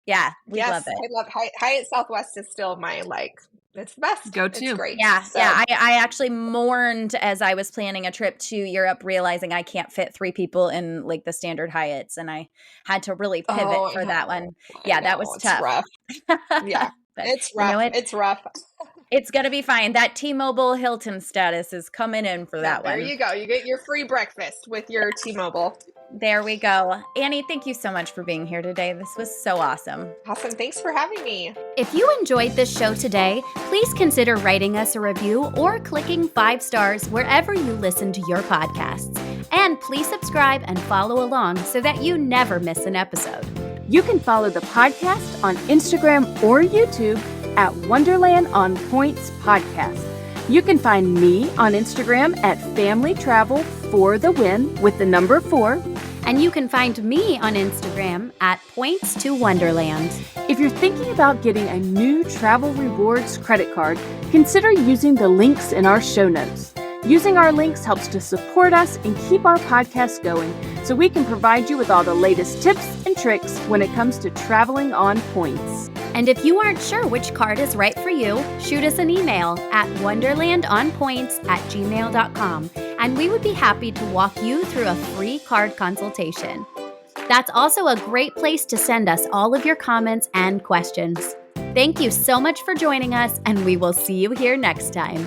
Speaker 1: Yeah, we love
Speaker 3: Yes,
Speaker 1: it.
Speaker 3: I love Hyatt Southwest is still my, like, it's the best.
Speaker 2: Go
Speaker 3: It's
Speaker 2: to.
Speaker 3: great.
Speaker 1: Yeah,
Speaker 3: So,
Speaker 1: yeah. I actually mourned as I was planning a trip to Europe, realizing I can't fit 3 people in, like, the standard Hyatts, and I had to really pivot
Speaker 3: oh, I
Speaker 1: for that
Speaker 3: know.
Speaker 1: one.
Speaker 3: I
Speaker 1: Yeah, that
Speaker 3: know.
Speaker 1: was
Speaker 3: It's
Speaker 1: tough.
Speaker 3: rough. Yeah.
Speaker 1: But
Speaker 3: It's
Speaker 1: you know
Speaker 3: rough.
Speaker 1: what?
Speaker 3: It's rough.
Speaker 1: It's gonna be fine. That T-Mobile Hilton status is coming in for
Speaker 3: Yeah,
Speaker 1: that
Speaker 3: there
Speaker 1: one.
Speaker 3: you go. You get your free breakfast with your T-Mobile.
Speaker 1: There we go. Annie, thank you so much for being here today. This was so awesome.
Speaker 3: Awesome. Thanks for having me.
Speaker 4: If you enjoyed this show today, please consider writing us a review or clicking 5 stars wherever you listen to your podcasts. And please subscribe and follow along so that you never miss an episode.
Speaker 2: You can follow the podcast on Instagram or YouTube at Wonderland on Points Podcast. You can find me on Instagram at Family Travel for the Win with the number 4.
Speaker 4: And you can find me on Instagram at Points to Wonderland.
Speaker 2: If you're thinking about getting a new travel rewards credit card, consider using the links in our show notes. Using our links helps to support us and keep our podcast going so we can provide you with all the latest tips and tricks when it comes to traveling on points.
Speaker 4: And if you aren't sure which card is right for you, shoot us an email at wonderlandonpoints@gmail.com, and we would be happy to walk you through a free card consultation. That's also a great place to send us all of your comments and questions. Thank you so much for joining us, and we will see you here next time.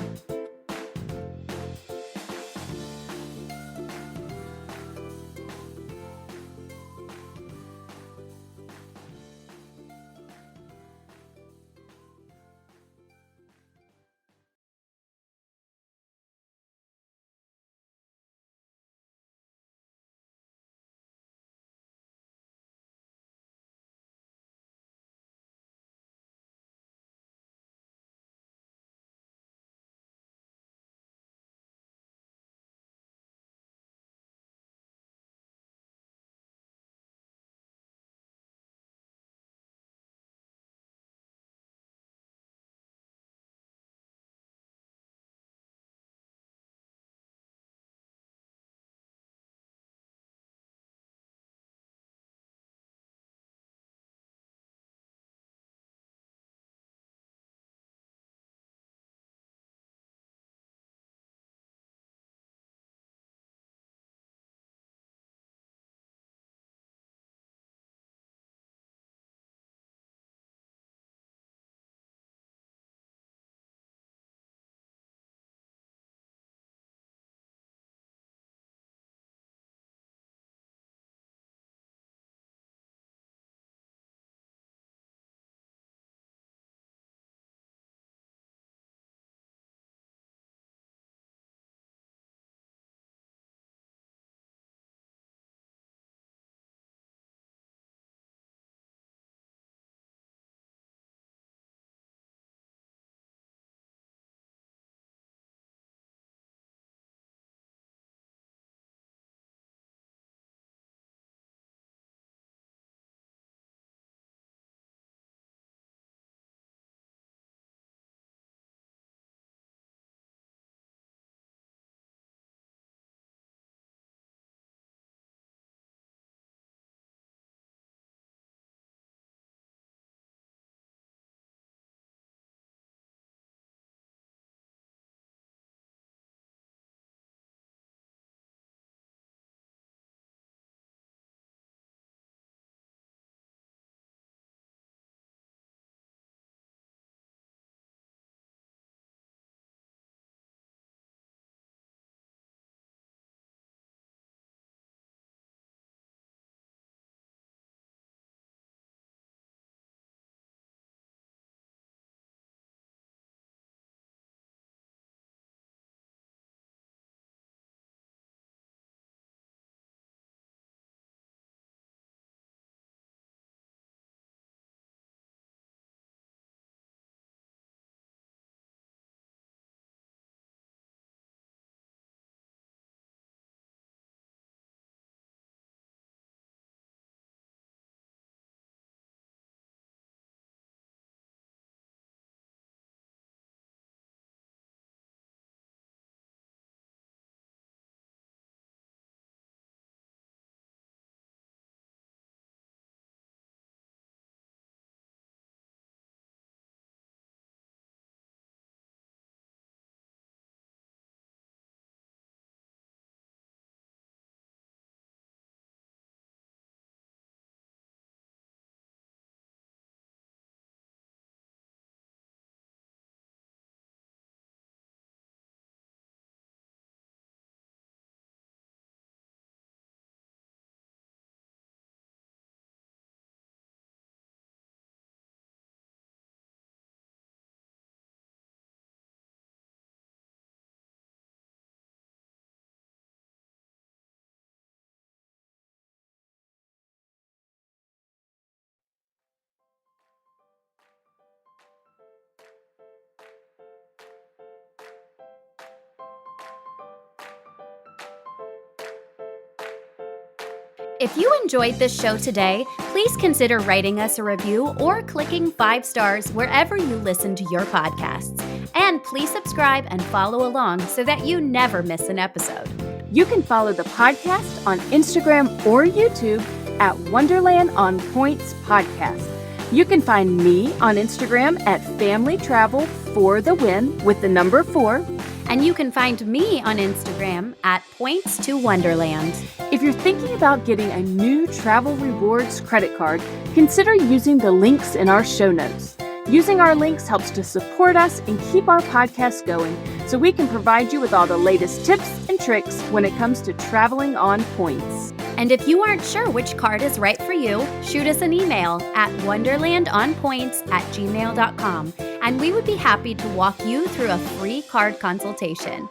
Speaker 4: If you enjoyed this show today, please consider writing us a review or clicking 5 stars wherever you listen to your podcasts. And please subscribe and follow along so that you never miss an episode.
Speaker 2: You can follow the podcast on Instagram or YouTube at Wonderland on Points Podcast. You can find me on Instagram at Family Travel for the Win with the number 4.
Speaker 4: And you can find me on Instagram at Points to Wonderland.
Speaker 2: If you're thinking about getting a new travel rewards credit card, consider using the links in our show notes. Using our links helps to support us and keep our podcast going so we can provide you with all the latest tips and tricks when it comes to traveling on points.
Speaker 4: And if you aren't sure which card is right for you, shoot us an email at wonderlandonpoints@gmail.com, and we would be happy to walk you through a free card consultation.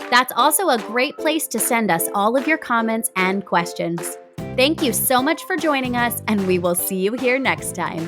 Speaker 4: That's also a great place to send us all of your comments and questions. Thank you so much for joining us, and we will see you here next time.